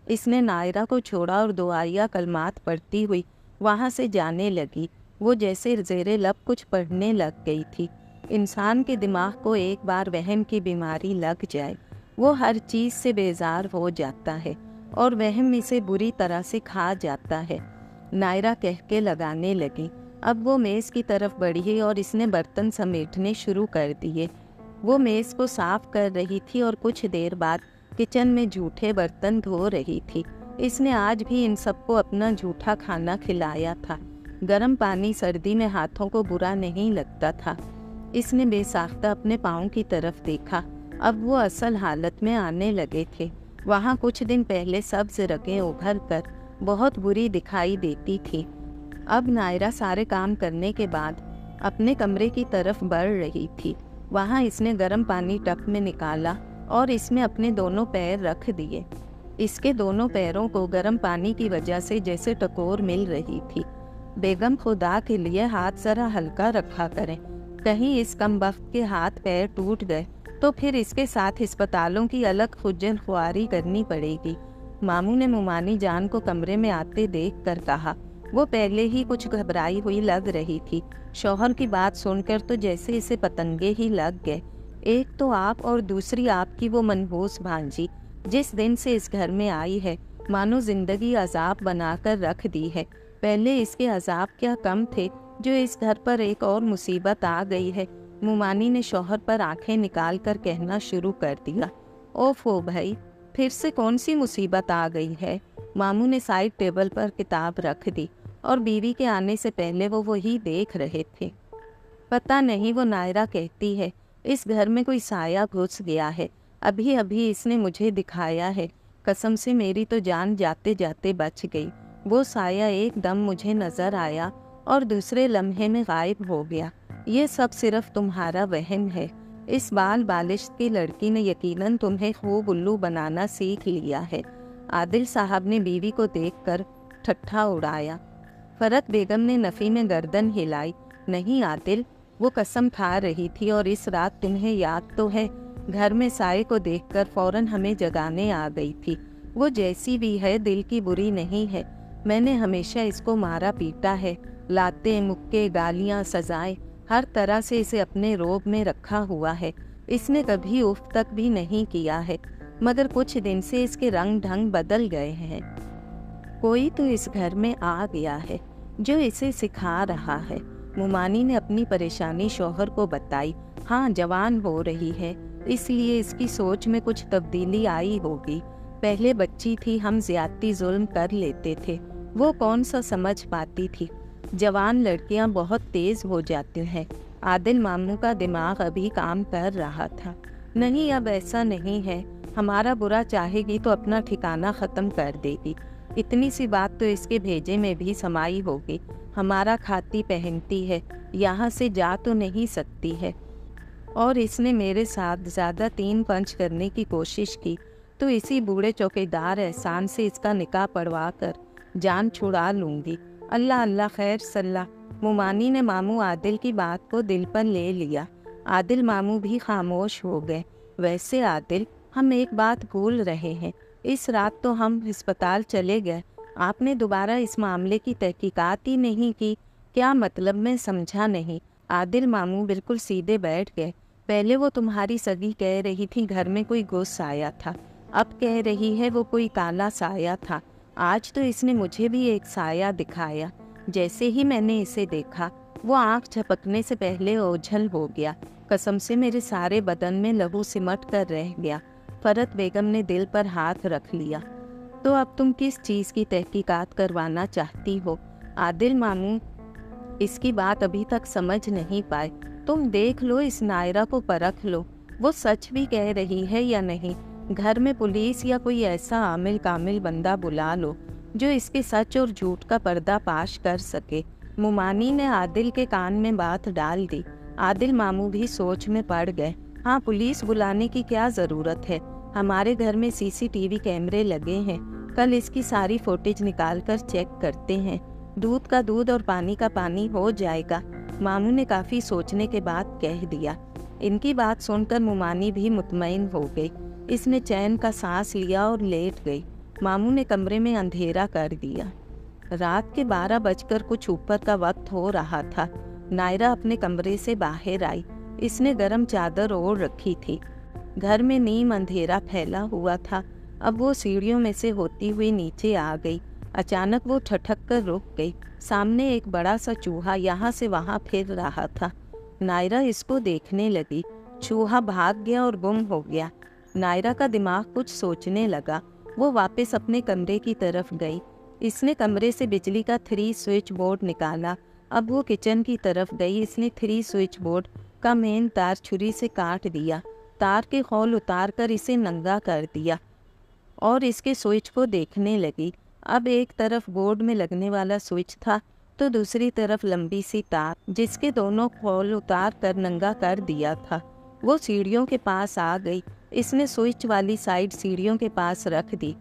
इसने नायरा को छोड़ा और दुआया कलमात पढ़ती हुई वहाँ से जाने लगी। वो जैसे ज़ेरे लब कुछ पढ़ने लग गई थी। इंसान के दिमाग को एक बार वहम की बीमारी लग जाए, वो हर चीज़ से बेजार हो जाता है और वहम इसे बुरी तरह से खा जाता है। नायरा कह के लगाने लगी। अब वो मेज़ की तरफ बढ़ी और इसने बर्तन समेटने शुरू कर दिए। वो मेज़ को साफ कर रही थी और कुछ देर बाद किचन में जूठे बर्तन धो रही थी। इसने आज भी इन सबको अपना जूठा खाना खिलाया था। गर्म पानी सर्दी में हाथों को बुरा नहीं लगता था। इसने बेसाख्ता अपने पाँव की तरफ देखा। अब वो असल हालत में आने लगे थे। वहाँ कुछ दिन पहले सब्ज रगें उभर कर बहुत बुरी दिखाई देती थी। अब नायरा सारे काम करने के बाद अपने कमरे की तरफ बढ़ रही थी। वहाँ इसने गर्म पानी टब में निकाला और इसमें अपने दोनों पैर रख दिए। इसके दोनों पैरों को गर्म पानी की वजह से जैसे टकोर मिल रही थी। बेगम, खुदा के लिए हाथ जरा हल्का रखा करें, कहीं इस कमबख्त के हाथ पैर टूट गए तो फिर इसके साथ अस्पतालों की अलग खुज्जल खुआरी करनी पड़ेगी। मामू ने मुमानी जान को कमरे में आते देख कर कहा। वो पहले ही कुछ घबराई हुई लग रही थी। शौहर की बात सुनकर तो जैसे इसे पतंगे ही लग गए। एक तो आप और दूसरी आपकी वो मनहूस भांजी, जिस दिन से इस घर में आई है मानो जिंदगी अजाब बनाकर रख दी है। पहले इसके अजाब क्या कम थे, जो इस घर पर एक और मुसीबत आ गई है। मुमानी ने शौहर पर आंखें निकाल कर कहना शुरू कर दिया। ओफो भाई, फिर से कौन सी मुसीबत आ गई है? मामू ने साइड टेबल पर किताब रख दी और बीवी के आने से पहले वो वही देख रहे थे। पता नहीं, वो नायरा कहती है इस घर में कोई साया घुस गया है। अभी अभी इसने मुझे दिखाया है। कसम से मेरी तो जान जाते जाते बच गई। वो साया एकदम मुझे नजर आया और दूसरे लम्हे में गायब हो गया। ये सब सिर्फ तुम्हारा वहम है। इस बाल बालिश की लड़की ने यकीनन तुम्हें खूब उल्लू बनाना सीख लिया है। आदिल साहब ने बीवी को देखकर ठट्ठा उड़ाया। फरत बेगम ने नफ़ी में गर्दन हिलाई। नहीं आदिल, वो कसम खा रही थी और इस रात तुम्हें याद तो है, घर में साये को देखकर फौरन हमें जगाने आ गई थी। वो जैसी भी है दिल की बुरी नहीं है। मैंने हमेशा इसको मारा पीटा है, लाते मुक्के गालियाँ सजाएं, हर तरह से इसे अपने रोब में रखा हुआ है। इसने कभी उफ तक भी नहीं किया है, मगर कुछ दिन से इसके रंग ढंग बदल गए हैं। कोई तो इस घर में आ गया है जो इसे सिखा रहा है। मुमानी ने अपनी परेशानी शौहर को बताई। हाँ, जवान हो रही है, इसलिए इसकी सोच में कुछ तब्दीली आई होगी। पहले बच्ची थी, हम ज्यादती जुल्म कर लेते थे, वो कौन सा समझ पाती थी। जवान लड़कियां बहुत तेज हो जाती हैं। आदिल मामू का दिमाग अभी काम कर रहा था। नहीं, अब ऐसा नहीं है। हमारा बुरा चाहेगी तो अपना ठिकाना ख़त्म कर देगी। इतनी सी बात तो इसके भेजे में भी समाई होगी। हमारा खाती पहनती है, यहाँ से जा तो नहीं सकती है। और इसने मेरे साथ ज़्यादा 3 पंच करने की कोशिश की तो इसी बूढ़े चौकीदार एहसान से इसका निकाह पढ़वा कर जान छुड़ा लूँगी। अल्लाह अल्लाह खैर सल्ला। मुमानी ने मामू आदिल की बात को दिल पर ले लिया। आदिल मामू भी खामोश हो गए। वैसे आदिल, हम एक बात भूल रहे हैं। इस रात तो हम अस्पताल चले गए, आपने दोबारा इस मामले की तहकीकात ही नहीं की। क्या मतलब, मैं समझा नहीं। आदिल मामू बिल्कुल सीधे बैठ गए। पहले वो तुम्हारी सगी कह रही थी घर में कोई घुस आया था, अब कह रही है वो कोई काला साया था। आज तो इसने मुझे भी एक साया दिखाया। जैसे ही मैंने इसे देखा वो आँख झपकने से पहले ओझल हो गया। कसम से मेरे सारे बदन में लहू सिमट कर रह गया। फरत बेगम ने दिल पर हाथ रख लिया। तो अब तुम किस चीज़ की तहकीकात करवाना चाहती हो? आदिल मामू इसकी बात अभी तक समझ नहीं पाए। तुम देख लो, इस नायरा को परख लो, वो सच भी कह रही है या नहीं। घर में पुलिस या कोई ऐसा आमिल कामिल बंदा बुला लो जो इसके सच और झूठ का पर्दाफाश कर सके। मुमानी ने आदिल के कान में बात डाल दी। आदिल मामू भी सोच में पड़ गए। हाँ, पुलिस बुलाने की क्या ज़रूरत है? हमारे घर में सीसीटीवी कैमरे लगे हैं, कल इसकी सारी फुटेज निकाल कर चेक करते हैं। दूध का दूध और पानी का पानी हो जाएगा। मामू ने काफ़ी सोचने के बाद कह दिया। इनकी बात सुनकर मुमानी भी मुतमईन हो गई। इसने चैन का सांस लिया और लेट गई। मामू ने कमरे में अंधेरा कर दिया। रात के 12 बजकर कुछ ऊपर का वक्त हो रहा था। नायरा अपने कमरे से बाहर आई। इसने गरम चादर ओढ़ रखी थी। घर में नीम अंधेरा फैला हुआ था। अब वो सीढ़ियों में से होती हुई नीचे आ गई। अचानक वो ठठक कर रुक गई। सामने एक बड़ा सा चूहा यहाँ से वहाँ फिर रहा था। नायरा इसको देखने लगी। चूहा भाग गया और गुम हो गया। नायरा का दिमाग कुछ सोचने लगा। वो वापस अपने कमरे की तरफ गई। इसने कमरे से बिजली का 3 स्विच बोर्ड निकाला। अब वो किचन की तरफ गई। इसने 3 स्विच बोर्ड का मेन तार छुरी से काट दिया। तार के खौल उतार कर इसे नंगा कर दिया और इसके स्विच को देखने लगी। अब एक तरफ बोर्ड में लगने वाला स्विच था तो दूसरी तरफ लंबी सी तार, जिसके दोनों खौल उतार कर नंगा कर दिया था। वो सीढ़ियों के पास आ गई। इसने स्विच वाली साइड सीढ़ियों के पास रख दी।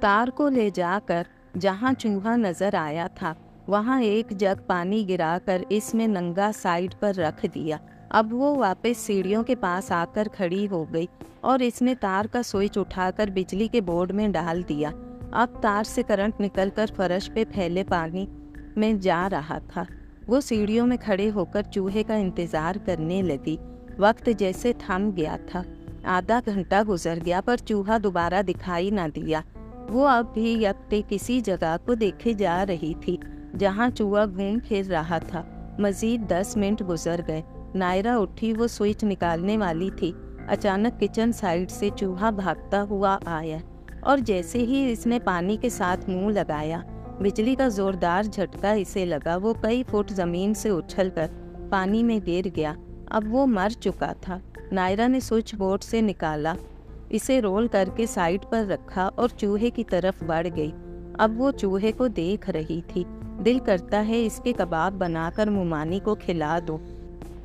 तार को ले जाकर जहाँ चूहा नजर आया था वहाँ एक जग पानी गिराकर इसमें नंगा साइड पर रख दिया। अब वो वापस सीढ़ियों के पास आकर खड़ी हो गई और इसने तार का स्विच उठाकर बिजली के बोर्ड में डाल दिया। अब तार से करंट निकलकर फर्श पे फैले पानी में जा रहा था। वो सीढ़ियों में खड़े होकर चूहे का इंतजार करने लगी। वक्त जैसे थम गया था। आधा घंटा गुजर गया पर चूहा दोबारा दिखाई ना दिया। वो अब भी अपने किसी जगह को देखे जा रही थी जहाँ चूहा घूम फिर रहा था। मजीद 10 मिनट गुजर गए। नायरा उठी। वो स्विच निकालने वाली थी। अचानक किचन साइड से चूहा भागता हुआ आया और जैसे ही इसने पानी के साथ मुंह लगाया, बिजली का जोरदार झटका इसे लगा। वो कई फुट जमीन से उछलकर पानी में गिर गया। अब वो मर चुका था। नायरा ने स्विच बोर्ड से निकाला, इसे रोल करके साइड पर रखा और चूहे की तरफ बढ़ गई। अब वो चूहे को देख रही थी। दिल करता है इसके कबाब बनाकर मुमानी को खिला दो।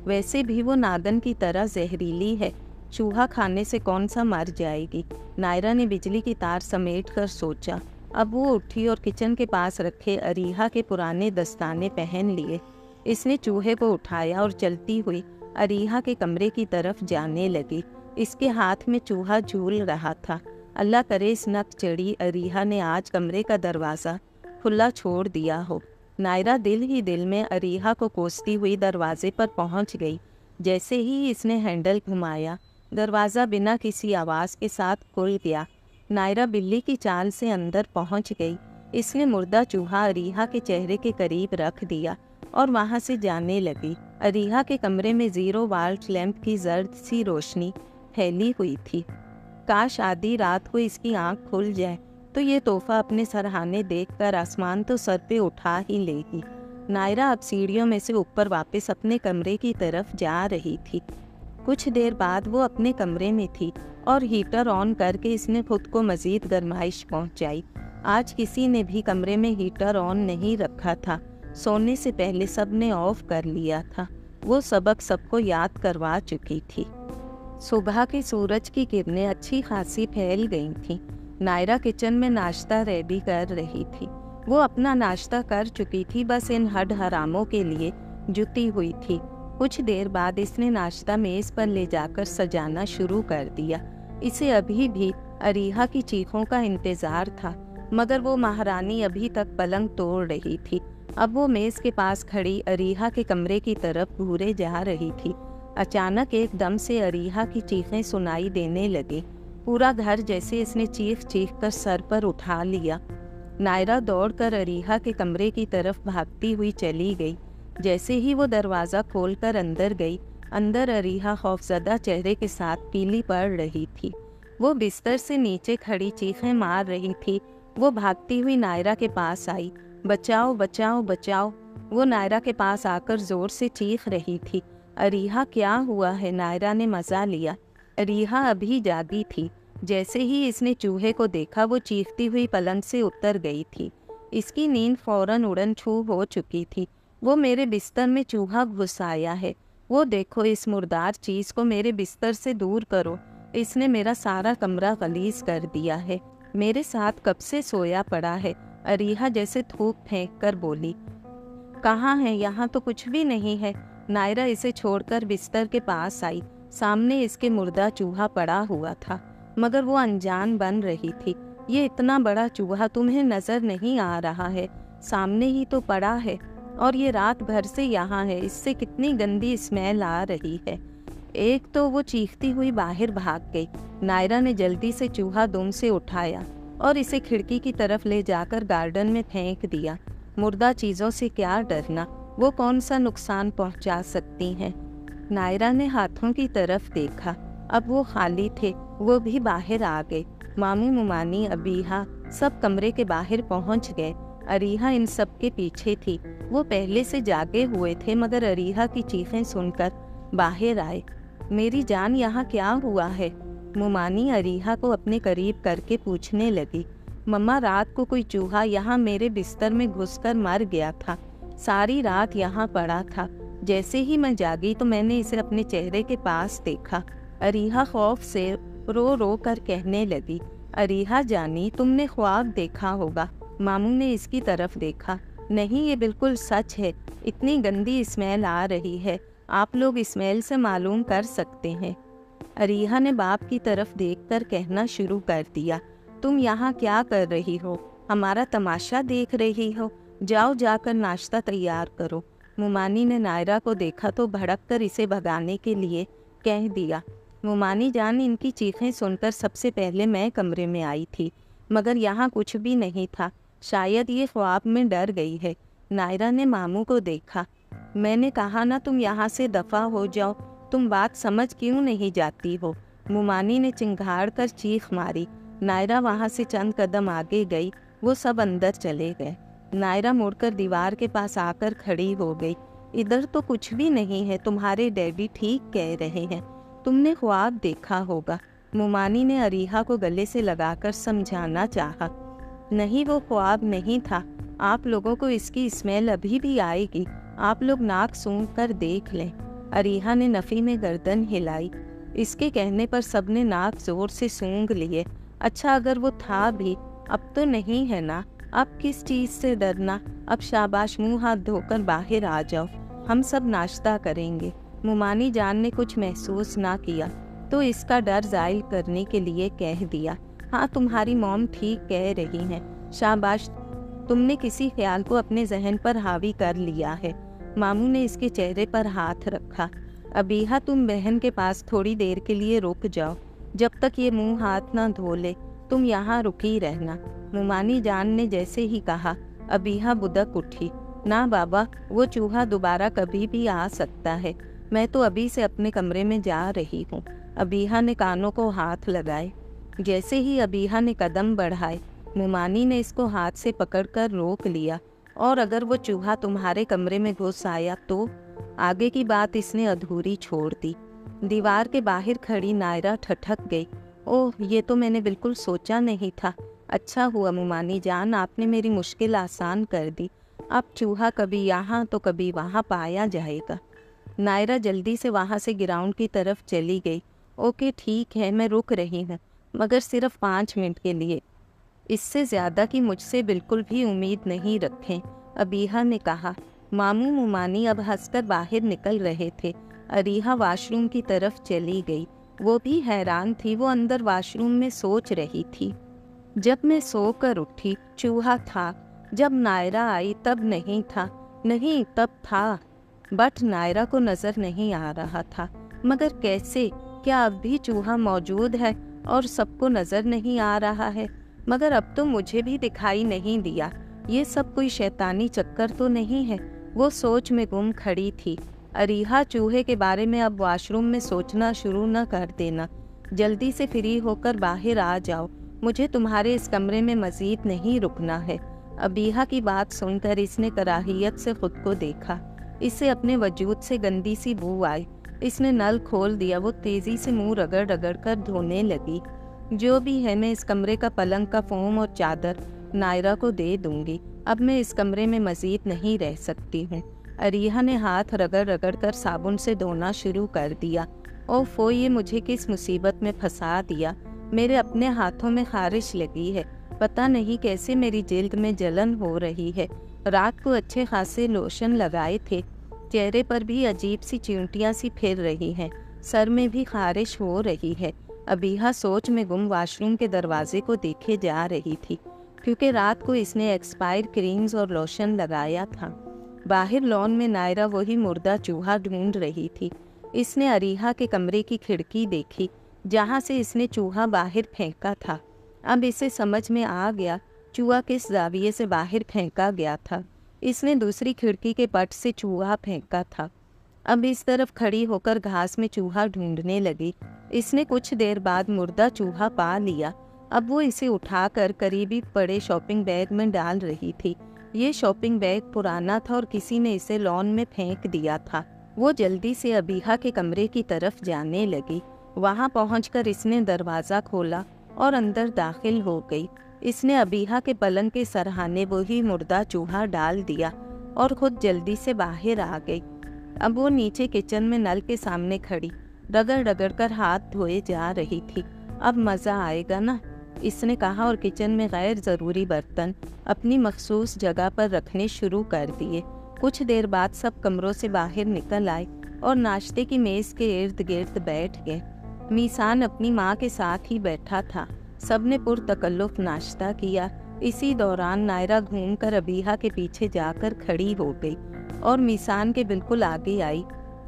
वैसे भी वो नागन की तरह जहरीली है। चूहा खाने से कौन सा मर जाएगी। नायरा ने बिजली की तार समेट कर सोचा। अब वो उठी और किचन के पास रखे अरीहा के पुराने दस्ताने पहन लिए। इसने चूहे को उठाया और चलती हुई अरीहा के कमरे की तरफ जाने लगी। इसके हाथ में चूहा झूल रहा था। अल्लाह करे इस नक चढ़ी अरीहा ने आज कमरे का दरवाज़ा खुला छोड़ दिया हो। नायरा दिल ही दिल में अरीहा को कोसती हुई दरवाजे पर पहुंच गई। जैसे ही इसने हैंडल घुमाया, दरवाज़ा बिना किसी आवाज़ के साथ खुल गया। नायरा बिल्ली की चाल से अंदर पहुंच गई। इसने मुर्दा चूहा अरीहा के चेहरे के करीब रख दिया और वहां से जाने लगी। अरीहा के कमरे में 0 वाल्ट लैंप की जर्द सी रोशनी फैली हुई थी। काश आधी रात को इसकी आंख खुल जाए तो ये तोहफा अपने सरहाने देखकर आसमान तो सर पे उठा ही लेगी। नायरा अब सीढ़ियों में से ऊपर वापस अपने कमरे की तरफ जा रही थी। कुछ देर बाद वो अपने कमरे में थी और हीटर ऑन करके इसने खुद को मज़ीद गर्माइश पहुंचाई। आज किसी ने भी कमरे में हीटर ऑन नहीं रखा था। सोने से पहले सब ने ऑफ कर लिया था। वो सबक सबको याद करवा चुकी थी। सुबह के सूरज की किरणें अच्छी खासी फैल गई थीं। नायरा किचन में नाश्ता रेडी कर रही थी। वो अपना नाश्ता कर चुकी थी, बस इन हड हरामों के लिए जुटी हुई थी। कुछ देर बाद इसने नाश्ता मेज़ पर ले जाकर सजाना शुरू कर दिया। इसे अभी भी अरीहा की चीखों का इंतज़ार था, मगर वो महारानी अभी तक पलंग तोड़ रही थी। अब वो मेज़ के पास खड़ी अरीहा के कमरे की तरफ घूरे जा रही थी। अचानक एकदम से अरीहा की चीखें सुनाई देने लगी। पूरा घर जैसे इसने चीख चीख कर सर पर उठा लिया। नायरा दौड़कर अरीहा के कमरे की तरफ भागती हुई चली गई। जैसे ही वो दरवाज़ा खोलकर अंदर गई, अंदर अरीहा खौफजदा चेहरे के साथ पीली पड़ रही थी। वो बिस्तर से नीचे खड़ी चीखें मार रही थी। वो भागती हुई नायरा के पास आई। बचाओ बचाओ बचाओ। वो नायरा के पास आकर ज़ोर से चीख रही थी। अरीहा क्या हुआ है? नायरा ने मज़ा लिया। अरीहा अभी जागी थी। जैसे ही इसने चूहे को देखा वो चीखती हुई पलंग से उतर गई थी। इसकी नींद फौरन उड़न छू हो चुकी थी। वो मेरे बिस्तर में चूहा घुस आया है। वो देखो, इस मुर्दार चीज़ को मेरे बिस्तर से दूर करो। इसने मेरा सारा कमरा गलीज कर दिया है। मेरे साथ कब से सोया पड़ा है। अरीहा जैसे थूक फेंक कर बोली। कहाँ है? यहाँ तो कुछ भी नहीं है। नायरा इसे छोड़कर बिस्तर के पास आई। सामने इसके मुर्दा चूहा पड़ा हुआ था, मगर वो अनजान बन रही थी। ये इतना बड़ा चूहा तुम्हें नज़र नहीं आ रहा है? सामने ही तो पड़ा है और ये रात भर से यहाँ है। इससे कितनी गंदी स्मेल आ रही है। एक तो वो चीखती हुई बाहर भाग गई। नायरा ने जल्दी से चूहा दुम से उठाया और इसे खिड़की की तरफ ले जाकर गार्डन में फेंक दिया। मुर्दा चीज़ों से क्या डरना, वो कौन सा नुकसान पहुंचा सकती हैं। नायरा ने हाथों की तरफ देखा, अब वो खाली थे, वो भी बाहर आ गए। मामू, मुमानी, अबीहा सब कमरे के बाहर पहुंच गए। अरीहा इन सब के पीछे थी। वो पहले से जागे हुए थे, मगर अरीहा की चीखें सुनकर बाहर आए। मेरी जान, यहाँ क्या हुआ है? मुमानी अरीहा को अपने करीब करके पूछने लगी। मम्मा, रात को कोई चूहा यहाँ मेरे बिस्तर में घुसकर मर गया था। सारी रात यहाँ पड़ा था। जैसे ही मैं जागी तो मैंने इसे अपने चेहरे के पास देखा। अरीहा खौफ से रो रो कर कहने लगी। अरीहा जानी, तुमने ख्वाब देखा होगा। मामू ने इसकी तरफ देखा। नहीं, ये बिल्कुल सच है। इतनी गंदी स्मेल आ रही है, आप लोग स्मेल से मालूम कर सकते हैं। अरीहा ने बाप की तरफ देखकर कहना शुरू कर दिया। तुम यहाँ क्या कर रही हो? हमारा तमाशा देख रही हो? जाओ, जाकर नाश्ता तैयार करो। मुमानी ने नायरा को देखा तो भड़क कर इसे भगाने के लिए कह दिया। मुमानी जान, इनकी चीखें सुनकर सबसे पहले मैं कमरे में आई थी, मगर यहाँ कुछ भी नहीं था। शायद ये ख्वाब में डर गई है। नायरा ने मामू को देखा। मैंने कहा ना, तुम यहाँ से दफ़ा हो जाओ। तुम बात समझ क्यों नहीं जाती हो? मुमानी ने चिंगाड़ कर चीख मारी। नायरा वहाँ से चंद कदम आगे गई। वो सब अंदर चले गए। नायरा मुड़कर दीवार के पास आकर खड़ी हो गई। इधर तो कुछ भी नहीं है, तुम्हारे डैडी ठीक कह रहे हैं, तुमने ख्वाब देखा होगा। मुमानी ने अरीहा को गले से लगाकर समझाना चाहा। नहीं, वो ख्वाब नहीं था। आप लोगों को इसकी स्मेल अभी भी आएगी। आप लोग नाक सूंघ कर देख लें। अरीहा ने नफ़ी में गर्दन हिलाई। इसके कहने पर सबने नाक जोर से सूंघ लिए। अच्छा, अगर वो था भी, अब तो नहीं है ना? अब किस चीज़ से डरना? अब शाबाश, मुंह हाथ धोकर बाहर आ जाओ, हम सब नाश्ता करेंगे। मुमानी जान ने कुछ महसूस ना किया तो इसका डर ज़ाहिर करने के लिए कह दिया। हाँ, तुम्हारी मॉम ठीक कह रही हैं। शाबाश, तुमने किसी ख्याल को अपने जहन पर हावी कर लिया है। मामू ने इसके चेहरे पर हाथ रखा। अबीहा, तुम बहन के पास थोड़ी देर के लिए रुक जाओ। जब तक ये मुंह हाथ ना धो ले, तुम यहाँ रुकी रहना। मुमानी जान ने जैसे ही कहा, अबीहा बुदक उठी। ना बाबा, वो चूहा दोबारा कभी भी आ सकता है। मैं तो अभी से अपने कमरे में जा रही हूँ। अबीहा ने कानों को हाथ लगाए। जैसे ही अबीहा ने कदम बढ़ाए, मुमानी ने इसको हाथ से पकड़कर रोक लिया। और अगर वो चूहा तुम्हारे कमरे में घुस आया तो? आगे की बात इसने अधूरी छोड़ दी। दीवार के बाहर खड़ी नायरा ठठक गई। ओह, ये तो मैंने बिल्कुल सोचा नहीं था। अच्छा हुआ मुमानी जान, आपने मेरी मुश्किल आसान कर दी। अब चूहा कभी यहाँ तो कभी वहाँ पाया जाएगा। नायरा जल्दी से वहाँ से ग्राउंड की तरफ चली गई। ओके, ठीक है, मैं रुक रही हूँ, मगर सिर्फ 5 मिनट के लिए। इससे ज़्यादा की मुझसे बिल्कुल भी उम्मीद नहीं रखें, अबीहा ने कहा। मामू मुमानी अब हंसकर बाहर निकल रहे थे। अरीहा वाशरूम की तरफ चली गई। वो भी हैरान थी। वो अंदर वाशरूम में सोच रही थी। जब मैं सोकर उठी, चूहा था। जब नायरा आई तब नहीं था। नहीं, तब था, बट नायरा को नज़र नहीं आ रहा था। मगर कैसे? क्या अब भी चूहा मौजूद है और सबको नज़र नहीं आ रहा है? मगर अब तो मुझे भी दिखाई नहीं दिया। ये सब कोई शैतानी चक्कर तो नहीं है? वो सोच में गुम खड़ी थी। अरीहा, चूहे के बारे में अब वॉशरूम में सोचना शुरू न कर देना। जल्दी से फ्री होकर बाहर आ जाओ। मुझे तुम्हारे इस कमरे में मज़ीद नहीं रुकना है। अबीहा की बात सुनकर इसने कराहियत से खुद को देखा। इसे अपने वजूद से गंदी सी बू आई। इसने नल खोल दिया। वो तेज़ी से मुंह रगड़ रगड़ कर धोने लगी। जो भी है, मैं इस कमरे का पलंग का फोम और चादर नायरा को दे दूंगी। अब मैं इस कमरे में मज़ीद नहीं रह सकती हूँ। अरीहा ने हाथ रगड़ रगड़ कर साबुन से धोना शुरू कर दिया। ओफो, ये मुझे किस मुसीबत में फंसा दिया। मेरे अपने हाथों में खारिश लगी है। पता नहीं कैसे मेरी जिल्द में जलन हो रही है। रात को अच्छे खासे लोशन लगाए थे। चेहरे पर भी अजीब सी चिंटियाँ सी फिर रही हैं। सर में भी खारिश हो रही है। अबीहा सोच में गुम वॉशरूम के दरवाजे को देखे जा रही थी, क्योंकि रात को इसने एक्सपायर क्रीम्स और लोशन लगाया था। बाहर लॉन में नायरा वही मुर्दा चूहा ढूंढ रही थी। इसने अरीहा के कमरे की खिड़की देखी, जहाँ से इसने चूहा बाहर फेंका था। अब इसे समझ में आ गया चूहा किस जाविये से बाहर फेंका गया था। इसने दूसरी खिड़की के पट से चूहा फेंका था। अब इस तरफ खड़ी होकर घास में चूहा ढूंढने लगी। इसने कुछ देर बाद मुर्दा चूहा पा लिया। अब वो इसे उठाकर करीबी पड़े शॉपिंग बैग में डाल रही थी। ये शॉपिंग बैग पुराना था और किसी ने इसे लॉन में फेंक दिया था। वो जल्दी से अबीहा के कमरे की तरफ जाने लगी। वहाँ पहुंचकर इसने दरवाज़ा खोला और अंदर दाखिल हो गई। इसने अबीहा के पलंग के सरहाने वही मुर्दा चूहा डाल दिया और खुद जल्दी से बाहर आ गई। अब वो नीचे किचन में नल के सामने खड़ी रगड़ रगड़ कर हाथ धोए जा रही थी। अब मज़ा आएगा ना, इसने कहा और किचन में गैर ज़रूरी बर्तन अपनी मखसूस जगह पर रखने शुरू कर दिए। कुछ देर बाद सब कमरों से बाहर निकल आए और नाश्ते की मेज़ के इर्द गिर्द बैठ गए। मीसान अपनी माँ के साथ ही बैठा था। सबने पुरतकल्लुफ़ नाश्ता किया। इसी दौरान नायरा घूमकर अबीहा के पीछे जाकर खड़ी हो गई और मीसान के बिल्कुल आगे आई।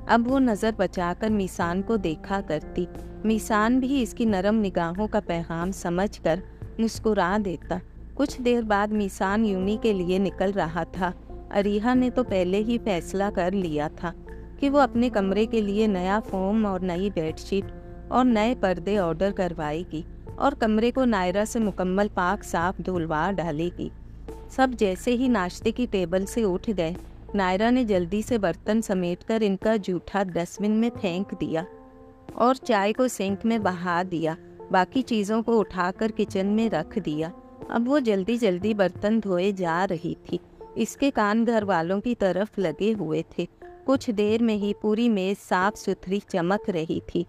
अब वो नज़र बचाकर मीसान को देखा करती। मीसान भी इसकी नरम निगाहों का पैगाम समझकर मुस्कुरा देता। कुछ देर बाद मीसान यूनी के लिए निकल रहा था। अरीहा ने तो पहले ही फैसला कर लिया था कि वो अपने कमरे के लिए नया फोम और नई बेडशीट और नए पर्दे ऑर्डर करवाएगी और कमरे को नायरा से मुकम्मल पाक साफ धुलवा डालेगी। सब जैसे ही नाश्ते की टेबल से उठ गए, नायरा ने जल्दी से बर्तन समेटकर इनका जूठा डस्टबिन में फेंक दिया और चाय को सिंक में बहा दिया। बाकी चीज़ों को उठाकर किचन में रख दिया। अब वो जल्दी जल्दी बर्तन धोए जा रही थी। इसके कान घर वालों की तरफ लगे हुए थे। कुछ देर में ही पूरी मेज़ साफ सुथरी चमक रही थी।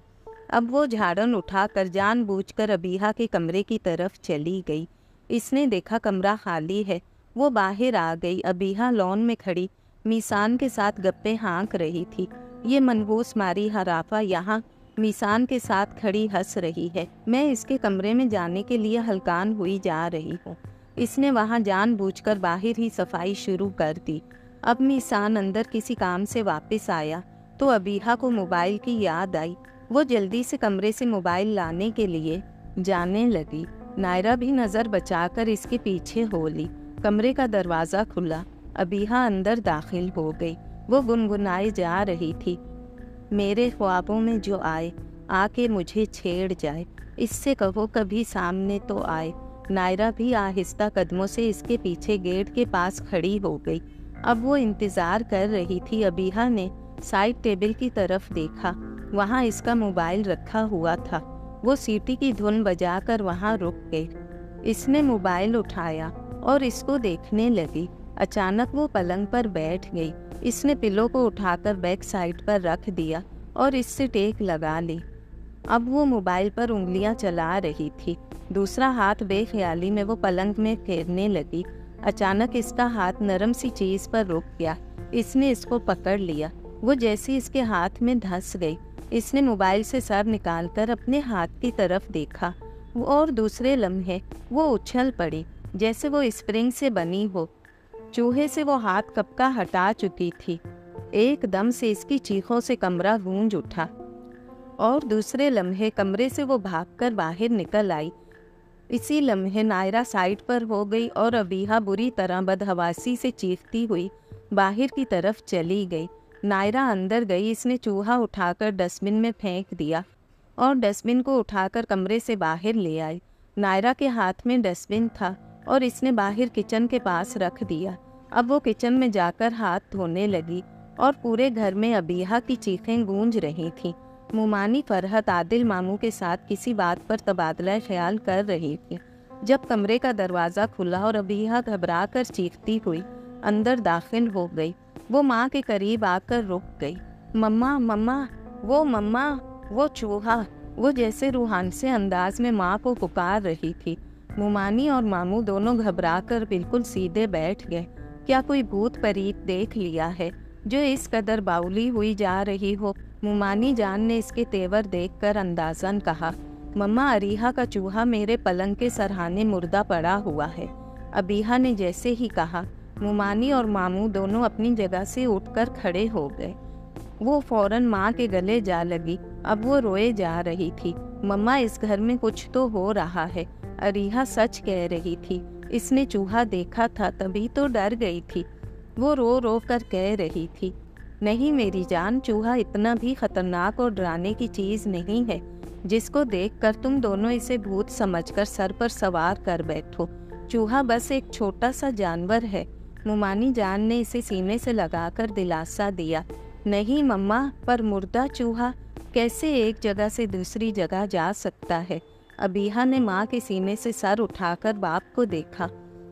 अब वो झाड़न उठाकर जानबूझकर अबीहा के कमरे की तरफ चली गई। इसने देखा कमरा खाली है। वो बाहर आ गई। अबीहा लॉन में खड़ी मीसान के साथ गप्पे हाँक रही थी। ये मनहूस मारी हराफा यहाँ मीसान के साथ खड़ी हंस रही है। मैं इसके कमरे में जाने के लिए हलकान हुई जा रही हूँ। इसने वहाँ जानबूझकर बाहर ही सफाई शुरू कर दी। अब मीसान अंदर किसी काम से वापस आया तो अबीहा को मोबाइल की याद आई। वो जल्दी से कमरे से मोबाइल लाने के लिए जाने लगी। नायरा भी नज़र बचाकर इसके पीछे हो ली। कमरे का दरवाज़ा खुला। अबीहा अंदर दाखिल हो गई। वो गुनगुनाए जा रही थी, मेरे ख्वाबों में जो आए आके मुझे छेड़ जाए, इससे कहो कभी सामने तो आए। नायरा भी आहिस्ता कदमों से इसके पीछे गेट के पास खड़ी हो गई। अब वो इंतज़ार कर रही थी। अबीहा ने साइड टेबल की तरफ देखा। वहाँ इसका मोबाइल रखा हुआ था। वो सीटी की धुन बजाकर वहाँ रुक गई। इसने मोबाइल उठाया और इसको देखने लगी। अचानक वो पलंग पर बैठ गई। इसने पिलो को उठाकर बैक साइड पर रख दिया और इससे टेक लगा ली। अब वो मोबाइल पर उंगलियां चला रही थी। दूसरा हाथ बेख्याली में वो पलंग में फेरने लगी। अचानक इसका हाथ नरम सी चीज़ पर रुक गया। इसने इसको पकड़ लिया। वो जैसे इसके हाथ में धंस गई। इसने मोबाइल से सर निकालकर अपने हाथ की तरफ देखा और दूसरे लम्हे वो उछल पड़ी जैसे वो स्प्रिंग से बनी हो। चूहे से वो हाथ कब का हटा चुकी थी। एकदम से इसकी चीखों से कमरा गूंज उठा और दूसरे लम्हे कमरे से वो भागकर बाहर निकल आई। इसी लम्हे नायरा साइड पर हो गई और अबीहा बुरी तरह बदहवासी से चीखती हुई बाहर की तरफ चली गई। नायरा अंदर गई। इसने चूहा उठाकर डस्टबिन में फेंक दिया और डस्टबिन को उठाकर कमरे से बाहर ले आई। नायरा के हाथ में डस्टबिन था और इसने बाहर किचन के पास रख दिया। अब वो किचन में जाकर हाथ धोने लगी और पूरे घर में अबीहा की चीखें गूंज रही थीं। मुमानी फरहत आदिल मामू के साथ किसी बात पर तबादला ख्याल कर रही थी जब कमरे का दरवाज़ा खुला और अबीहा घबरा कर चीखती हुई अंदर दाखिल हो गई। वो माँ के करीब आकर रुक गई। मम्मा मम्मा, वो मम्मा, वो चूहा, वो जैसे रूहान से अंदाज में माँ को पुकार रही थी। मुमानी और मामू दोनों घबराकर बिल्कुल सीधे बैठ गए। क्या कोई भूत परीत देख लिया है जो इस कदर बाउली हुई जा रही हो? मुमानी जान ने इसके तेवर देखकर अंदाज़न कहा, मम्मा अरीहा का चूहा मेरे पलंग के सरहाने मुर्दा पड़ा हुआ है। अबीहा ने जैसे ही कहा, मुमानी और मामू दोनों अपनी जगह से उठकर खड़े हो गए। वो फौरन माँ के गले जा लगी। अब वो रोए जा रही थी। मम्मा, इस घर में कुछ तो हो रहा है। अरीहा सच कह रही थी, इसने चूहा देखा था तभी तो डर गई थी। वो रो रो कर कह रही थी, नहीं मेरी जान, चूहा इतना भी खतरनाक और डराने की चीज नहीं है जिसको देखकर तुम दोनों इसे भूत समझकर सर पर सवार कर बैठो। चूहा बस एक छोटा सा जानवर है। मुमानी जान ने इसे सीने से लगाकर दिलासा दिया। नहीं मम्मा, पर मुर्दा चूहा कैसे एक जगह से दूसरी जगह जा सकता है? अबीहा ने माँ के सीने से सर उठाकर बाप को देखा।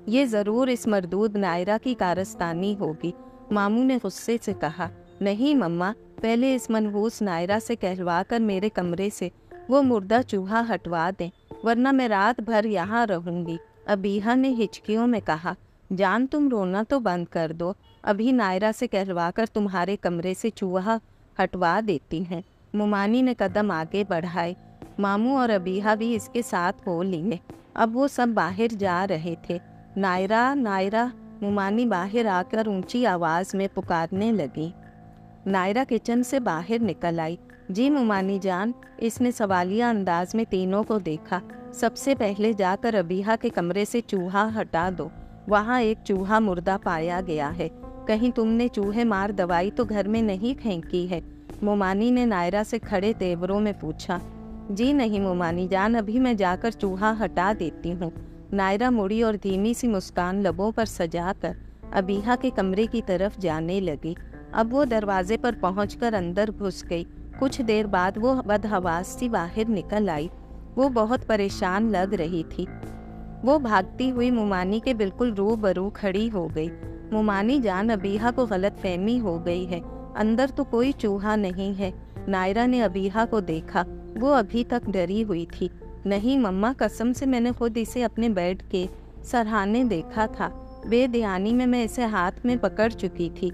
ये जरूर इस मरदूद नायरा की कारस्तानी होगी। मामू ने गुस्से से कहा, नहीं मम्मा, पहले इस मनहूस नायरा से कहलवा कर मेरे कमरे से वो मुर्दा चूहा हटवा दें, वरना मैं रात भर यहाँ रहूंगी। अबीहा ने हिचकियों में कहा, जान तुम रोना तो बंद कर दो, अभी नायरा से कहलवा कर तुम्हारे कमरे से चूहा हटवा देती हैं। मुमानी ने कदम आगे बढ़ाए। मामू और अबीहा भी इसके साथ हो लिए। अब वो सब बाहर जा रहे थे। नायरा नायरा, मुमानी बाहर आकर ऊंची आवाज में पुकारने लगी। नायरा किचन से बाहर निकल आई। जी मुमानी जान, इसने सवालिया अंदाज में तीनों को देखा। सबसे पहले जाकर अबीहा के कमरे से चूहा हटा दो, वहाँ एक चूहा मुर्दा पाया गया है। कहीं तुमने चूहे मार दवाई तो घर में नहीं फेंकी है? मुमानी ने नायरा से खड़े तेवरों में पूछा। जी नहीं मुमानी जान, अभी मैं जाकर चूहा हटा देती हूँ। नायरा मुड़ी और धीमी सी मुस्कान लबों पर सजाकर अबीहा के कमरे की तरफ जाने लगी। अब वो दरवाजे पर पहुंचकर अंदर घुस गई। कुछ देर बाद वो बदहवास सी बाहर निकल आई। वो बहुत परेशान लग रही थी। वो भागती हुई मुमानी के बिल्कुल रूबरू खड़ी हो गई। मुमानी जान, अबीहा को गलतफहमी हो गई है, अंदर तो कोई चूहा नहीं है। नायरा ने अबीहा को देखा। वो अभी तक डरी हुई थी। नहीं मम्मा, कसम से मैंने खुद इसे अपने बेड के सरहाने देखा था। बेध्यानी में मैं इसे हाथ में पकड़ चुकी थी।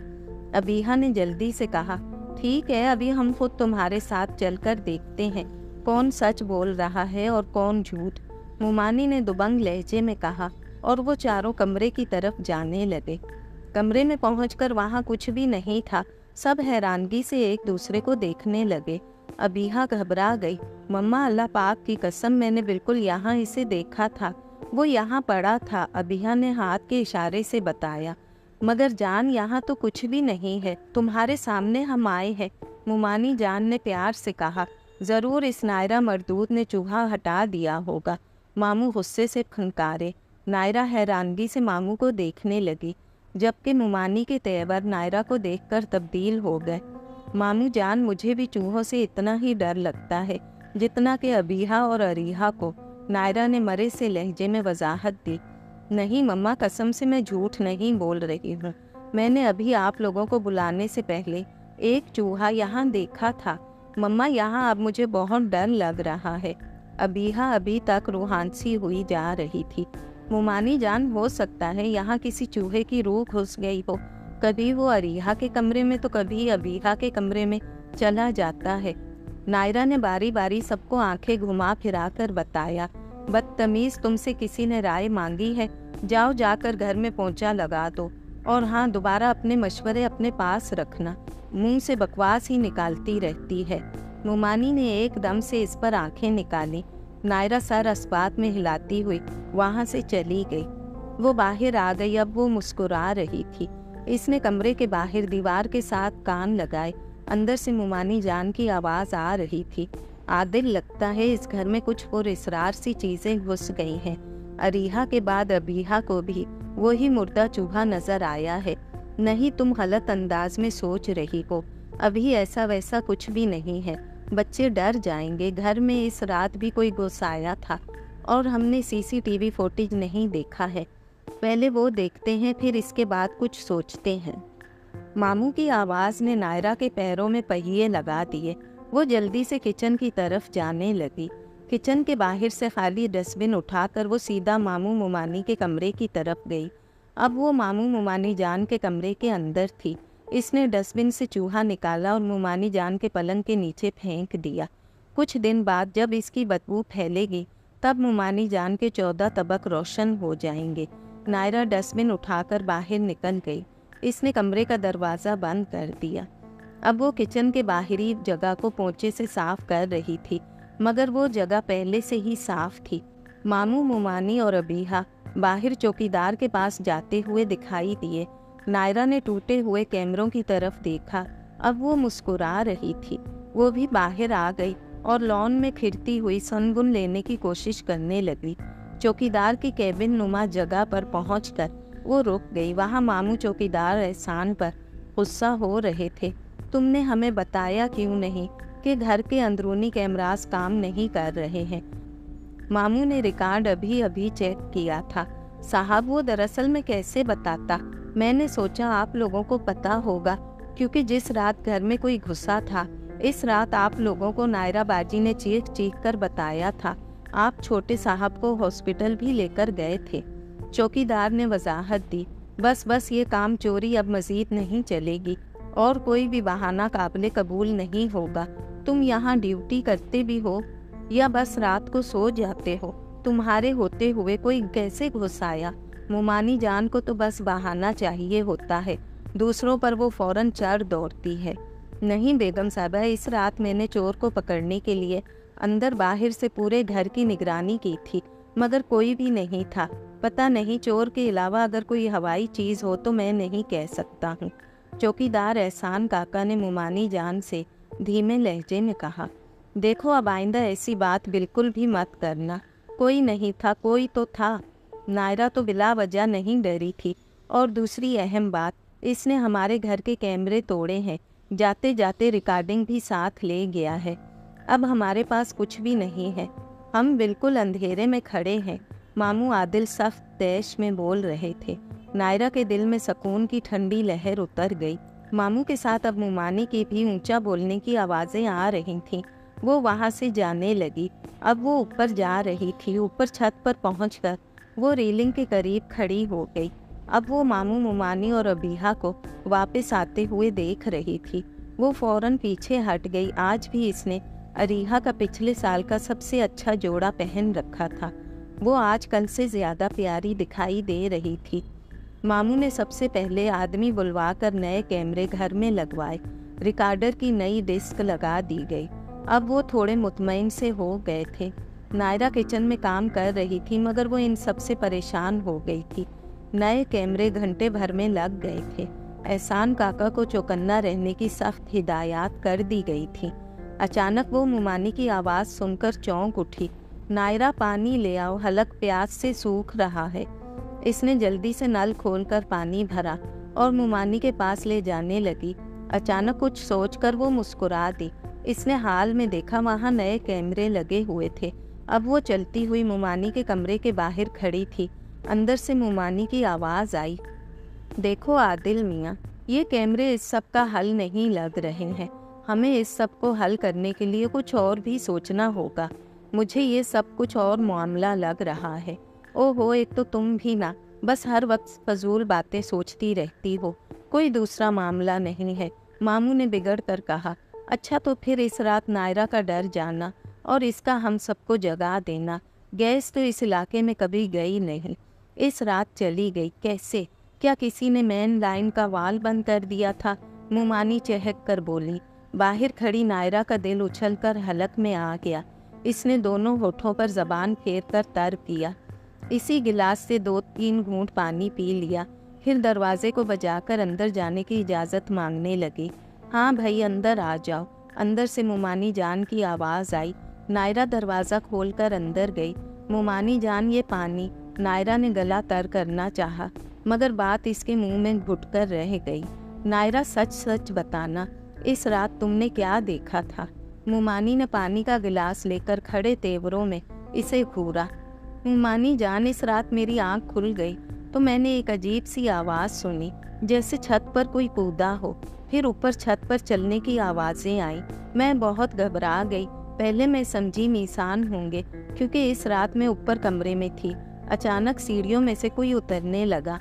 अबीहा ने जल्दी से कहा, ठीक है, अभी हम खुद तुम्हारे साथ चलकर देखते हैं कौन सच बोल रहा है और कौन झूठ। मुमानी ने दुबंग लहजे में कहा और वो चारों कमरे की तरफ जाने लगे। कमरे में पहुंचकर वहां कुछ भी नहीं था। सब हैरानगी से एक दूसरे को देखने लगे। अबीहा घबरा गई। मम्मा, अल्लाह पाक की कसम, मैंने बिल्कुल यहाँ इसे देखा था, वो यहाँ पड़ा था। अबीहा ने हाथ के इशारे से बताया। मगर जान, यहाँ तो कुछ भी नहीं है, तुम्हारे सामने हम आए हैं। मुमानी जान ने प्यार से कहा, जरूर इस नायरा मरदूद ने चूहा हटा दिया होगा। मामू गुस्से से फंकारे। नायरा हैरानगी से मामू को देखने लगी, जबकि मुमानी के तेवर नायरा को देखकर तब्दील हो गए। मामू जान, मुझे भी चूहों से इतना ही डर लगता है जितना कि अबीहा और अरीहा को। नायरा ने मरे से लहजे में वजाहत दी। नहीं मम्मा, कसम से मैं झूठ नहीं बोल रही हूँ। मैंने अभी आप लोगों को बुलाने से पहले एक चूहा यहाँ देखा था। मम्मा, यहाँ अब मुझे बहुत डर लग रहा है। अबीहा अभी तक रूहानसी हुई जा रही थी। मुमानी जान, हो सकता है यहाँ किसी चूहे की रूह घुस गई हो। कभी वो अरीहा के कमरे में तो कभी अबीहा के कमरे में चला जाता है। नायरा ने बारी बारी सबको आंखें घुमा फिरा कर बताया। बदतमीज, तुमसे किसी ने राय मांगी है? जाओ, जाकर घर में पोंछा लगा दो। और हाँ, दोबारा अपने मशवरे अपने पास रखना, मुंह से बकवास ही निकालती रहती है। मुमानी ने एकदम से इस पर आंखें निकाली। नायरा सर अस्पात में हिलाती हुई वहाँ से चली गई। वो बाहर आ गई। अब वो मुस्कुरा रही थी। इसने कमरे के बाहर दीवार के साथ कान लगाए। अंदर से मुमानी जान की आवाज़ आ रही थी, आदिल, लगता है इस घर में कुछ पुरअसरार सी चीज़ें घुस गई हैं। अरीहा के बाद अबीहा को भी वही मुर्दा चूहा नजर आया है। नहीं, तुम गलत अंदाज में सोच रही हो। अभी ऐसा वैसा कुछ भी नहीं है। बच्चे डर जाएंगे। घर में इस रात भी कोई घुस आया था और हमने सीसीटीवी फुटेज नहीं देखा है। पहले वो देखते हैं, फिर इसके बाद कुछ सोचते हैं। मामू की आवाज़ ने नायरा के पैरों में पहिए लगा दिए। वो जल्दी से किचन की तरफ जाने लगी। किचन के बाहर से खाली डस्टबिन उठाकर वो सीधा मामू मुमानी के कमरे की तरफ गई। अब वो मामू मुमानी जान के कमरे के अंदर थी। इसने डस्टबिन से चूहा निकाला और मुमानी जान के पलंग के नीचे फेंक दिया। कुछ दिन बाद जब इसकी बदबू फैलेगी तब मुमानी जान के 14 तबक रोशन हो जाएंगे। नायरा डस्टबिन उठाकर बाहर निकल गई। इसने कमरे का दरवाज़ा बंद कर दिया। अब वो किचन के बाहरी जगह को पोंछे से साफ कर रही थी, मगर वो जगह पहले से ही साफ थी। मामू, मुमानी और अबीहा बाहर चौकीदार के पास जाते हुए दिखाई दिए। नायरा ने टूटे हुए कैमरों की तरफ देखा। अब वो मुस्कुरा रही थी। वो भी बाहर आ गई और लॉन में खिरती हुई सनबुन लेने की कोशिश करने लगी। चौकीदार की कैबिन नुमा जगह पर पहुंचकर वो रुक गई। वहाँ मामू चौकीदार एहसान पर गुस्सा हो रहे थे। तुमने हमें बताया क्यों नहीं कि घर के अंदरूनी कैमरास काम नहीं कर रहे हैं? मामू ने रिकॉर्ड अभी अभी चेक किया था। साहब, वो दरअसल में कैसे बताता? मैंने सोचा आप लोगों को पता होगा, क्योंकि जिस रात घर में कोई घुसा था, इस रात आप लोगों को नायरा बाजी ने चीख चीख कर बताया था। आप छोटे साहब को हॉस्पिटल भी लेकर गए थे। चौकीदार ने वजाहत दी। बस ये काम चोरी अब मजीद नहीं चलेगी और कोई भी बहाना काबिल कबूल नहीं होगा। तुम यहाँ ड्यूटी करते भी हो या बस रात को सो जाते हो? तुम्हारे होते हुए कोई कैसे घुस आया? मुमानी जान को तो बस बहाना चाहिए होता है, दूसरों पर वो फौरन चढ़ दौड़ती है। नहीं बेगम साहबा, इस रात मैंने चोर को पकड़ने के लिए अंदर बाहर से पूरे घर की निगरानी की थी, मगर कोई भी नहीं था। पता नहीं चोर के अलावा अगर कोई हवाई चीज़ हो तो मैं नहीं कह सकता हूँ। चौकीदार एहसान काका ने मुमानी जान से धीमे लहजे में कहा, देखो अब आइंदा ऐसी बात बिल्कुल भी मत करना। कोई नहीं था, कोई तो था। नायरा तो बिला वजह नहीं डरी थी। और दूसरी अहम बात, इसने हमारे घर के कैमरे तोड़े हैं, जाते जाते रिकॉर्डिंग भी साथ ले गया है। अब हमारे पास कुछ भी नहीं है, हम बिल्कुल अंधेरे में खड़े हैं। मामू आदिल सख्त तैश में बोल रहे थे। नायरा के दिल में सुकून की ठंडी लहर उतर गई। मामू के साथ अब मुमानी की भी ऊंचा बोलने की आवाज़ें आ रही थीं। वो वहाँ से जाने लगी। अब वो ऊपर जा रही थी। ऊपर छत पर पहुंचकर वो रेलिंग के करीब खड़ी हो गई। अब वो मामू, मुमानी और अबीहा को वापस आते हुए देख रही थी। वो फौरन पीछे हट गई। आज भी इसने अरीहा का पिछले साल का सबसे अच्छा जोड़ा पहन रखा था। वो आज कल से ज़्यादा प्यारी दिखाई दे रही थी। मामू ने सबसे पहले आदमी बुलवाकर नए कैमरे घर में लगवाए। रिकॉर्डर की नई डिस्क लगा दी गई। अब वो थोड़े मुतमईन से हो गए थे। नायरा किचन में काम कर रही थी, मगर वो इन सब से परेशान हो गई थी। नए कैमरे घंटे भर में लग गए थे। एहसान काका को चौकन्ना रहने की सख्त हिदायत कर दी गई थी। अचानक वो मुमानी की आवाज़ सुनकर चौंक उठी। नायरा, पानी ले आओ, हलक प्यास से सूख रहा है। इसने जल्दी से नल खोलकर पानी भरा और मुमानी के पास ले जाने लगी। अचानक कुछ सोचकर वो मुस्कुरा दी। इसने हाल में देखा, वहाँ नए कैमरे लगे हुए थे। अब वो चलती हुई मुमानी के कमरे के बाहर खड़ी थी। अंदर से मुमानी की आवाज़ आई, देखो आदिल मियाँ, ये कैमरे इस सब का हल नहीं लग रहे हैं। हमें इस सब को हल करने के लिए कुछ और भी सोचना होगा। मुझे ये सब कुछ और मामला लग रहा है। ओहो, एक तो तुम भी ना, बस हर वक्त फजूल बातें सोचती रहती हो। कोई दूसरा मामला नहीं है, मामू ने बिगड़ कर कहा। अच्छा, तो फिर इस रात नायरा का डर जाना और इसका हम सबको जगा देना। गैस तो इस इलाके में कभी गई नहीं, इस रात चली गई कैसे? क्या किसी ने मेन लाइन का वाल बंद कर दिया था? मुमानी चहक कर बोली। बाहर खड़ी नायरा का दिल उछलकर हलक में आ गया। इसने दोनों होठों पर जबान फेर कर तर्क किया। इसी गिलास से 2-3 घूंट पानी पी लिया। फिर दरवाजे को बजाकर अंदर जाने की इजाज़त मांगने लगी। हाँ भाई, अंदर आ जाओ। अंदर से मुमानी जान की आवाज़ आई। नायरा दरवाज़ा खोलकर अंदर गई। मुमानी जान, ये पानी। नायरा ने गला तर करना चाहा, मगर बात इसके मुंह में घुटकर रह गई। नायरा, सच सच बताना, इस रात तुमने क्या देखा था? मुमानी ने पानी का गिलास लेकर खड़े तेवरों में इसे घूरा। मुमानी जान, इस रात मेरी आंख खुल गई तो मैंने एक अजीब सी आवाज़ सुनी, जैसे छत पर कोई कूदा हो। फिर ऊपर छत पर चलने की आवाज़ें आईं। मैं बहुत घबरा गई। पहले मैं समझी मीसान होंगे, क्योंकि इस रात मैं ऊपर कमरे में थी। अचानक सीढ़ियों में से कोई उतरने लगा।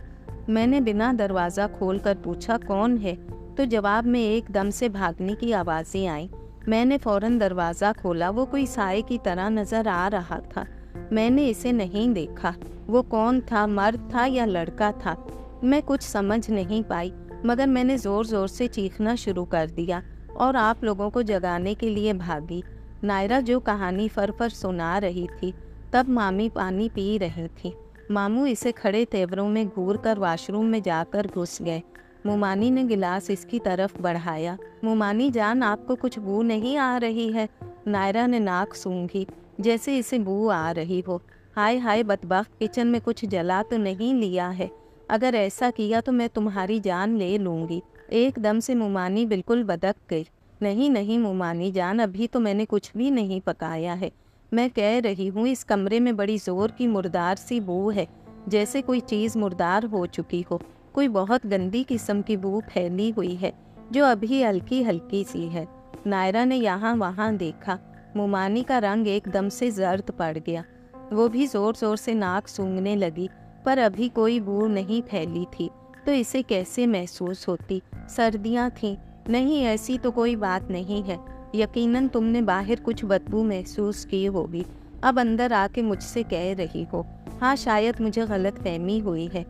मैंने बिना दरवाज़ा खोलकर पूछा, कौन है? तो जवाब में एकदम से भागने की आवाज़ें आईं। मैंने फ़ौरन दरवाज़ा खोला। वो कोई साए की तरह नज़र आ रहा था। मैंने इसे नहीं देखा। वो कौन था, मर्द था या लड़का था? मैं कुछ समझ नहीं पाई, मगर मैंने ज़ोर ज़ोर से चीखना शुरू कर दिया और आप लोगों को जगाने के लिए भागी। नायरा जो कहानी फर सुना रही थी, तब मामी पानी पी रही थी। मामू इसे खड़े तेवरों में घूर कर वॉशरूम में जाकर घुस गए। मुमानी ने गिलास इसकी तरफ बढ़ाया। मुमानी जान, आपको कुछ बू नहीं आ रही है? नायरा ने नाक सूंघी जैसे इसे बू आ रही हो। हाय हाय बदबख्त, किचन में कुछ जला तो नहीं लिया है? अगर ऐसा किया तो मैं तुम्हारी जान ले लूँगी। एकदम से मुमानी बिल्कुल बदक गई। नहीं नहीं मुमानी जान, अभी तो मैंने कुछ भी नहीं पकाया है। मैं कह रही हूँ इस कमरे में बड़ी ज़ोर की मुर्दार सी बू है, जैसे कोई चीज़ मुर्दार हो चुकी हो। कोई बहुत गंदी किस्म की बू फैली हुई है जो अभी हल्की हल्की सी है। नायरा ने यहाँ वहाँ देखा। मुमानी का रंग एकदम से जर्द पड़ गया। वो भी ज़ोर ज़ोर से नाक सूंघने लगी, पर अभी कोई बू नहीं फैली थी तो इसे कैसे महसूस होती? सर्दियाँ थीं। नहीं, ऐसी तो कोई बात नहीं है। यकीनन तुमने बाहर कुछ बदबू महसूस की होगी, अब अंदर आके मुझसे कह रही हो। हाँ, शायद मुझे गलतफहमी हुई है,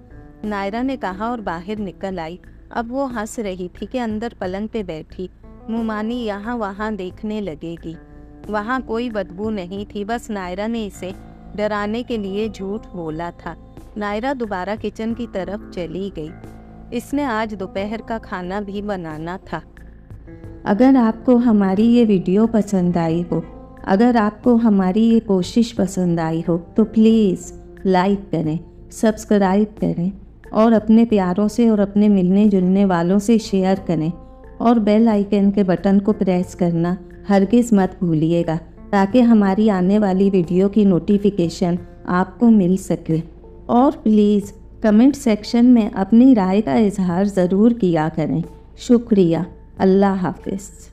नायरा ने कहा और बाहर निकल आई। अब वो हंस रही थी कि अंदर पलंग पे बैठी मुमानी यहाँ वहाँ देखने लगेगी। वहाँ कोई बदबू नहीं थी, बस नायरा ने इसे डराने के लिए झूठ बोला था। नायरा दोबारा किचन की तरफ चली गई। इसने आज दोपहर का खाना भी बनाना था। अगर आपको हमारी ये वीडियो पसंद आई हो, अगर आपको हमारी ये कोशिश पसंद आई हो तो प्लीज़ लाइक करें, सब्सक्राइब करें और अपने प्यारों से और अपने मिलने जुलने वालों से शेयर करें और बेल आइकन के बटन को प्रेस करना हरगिज़ मत भूलिएगा, ताकि हमारी आने वाली वीडियो की नोटिफिकेशन आपको मिल सके। और प्लीज़ कमेंट सेक्शन में अपनी राय का इजहार ज़रूर किया करें। शुक्रिया। अल्लाह हाफ़िज़।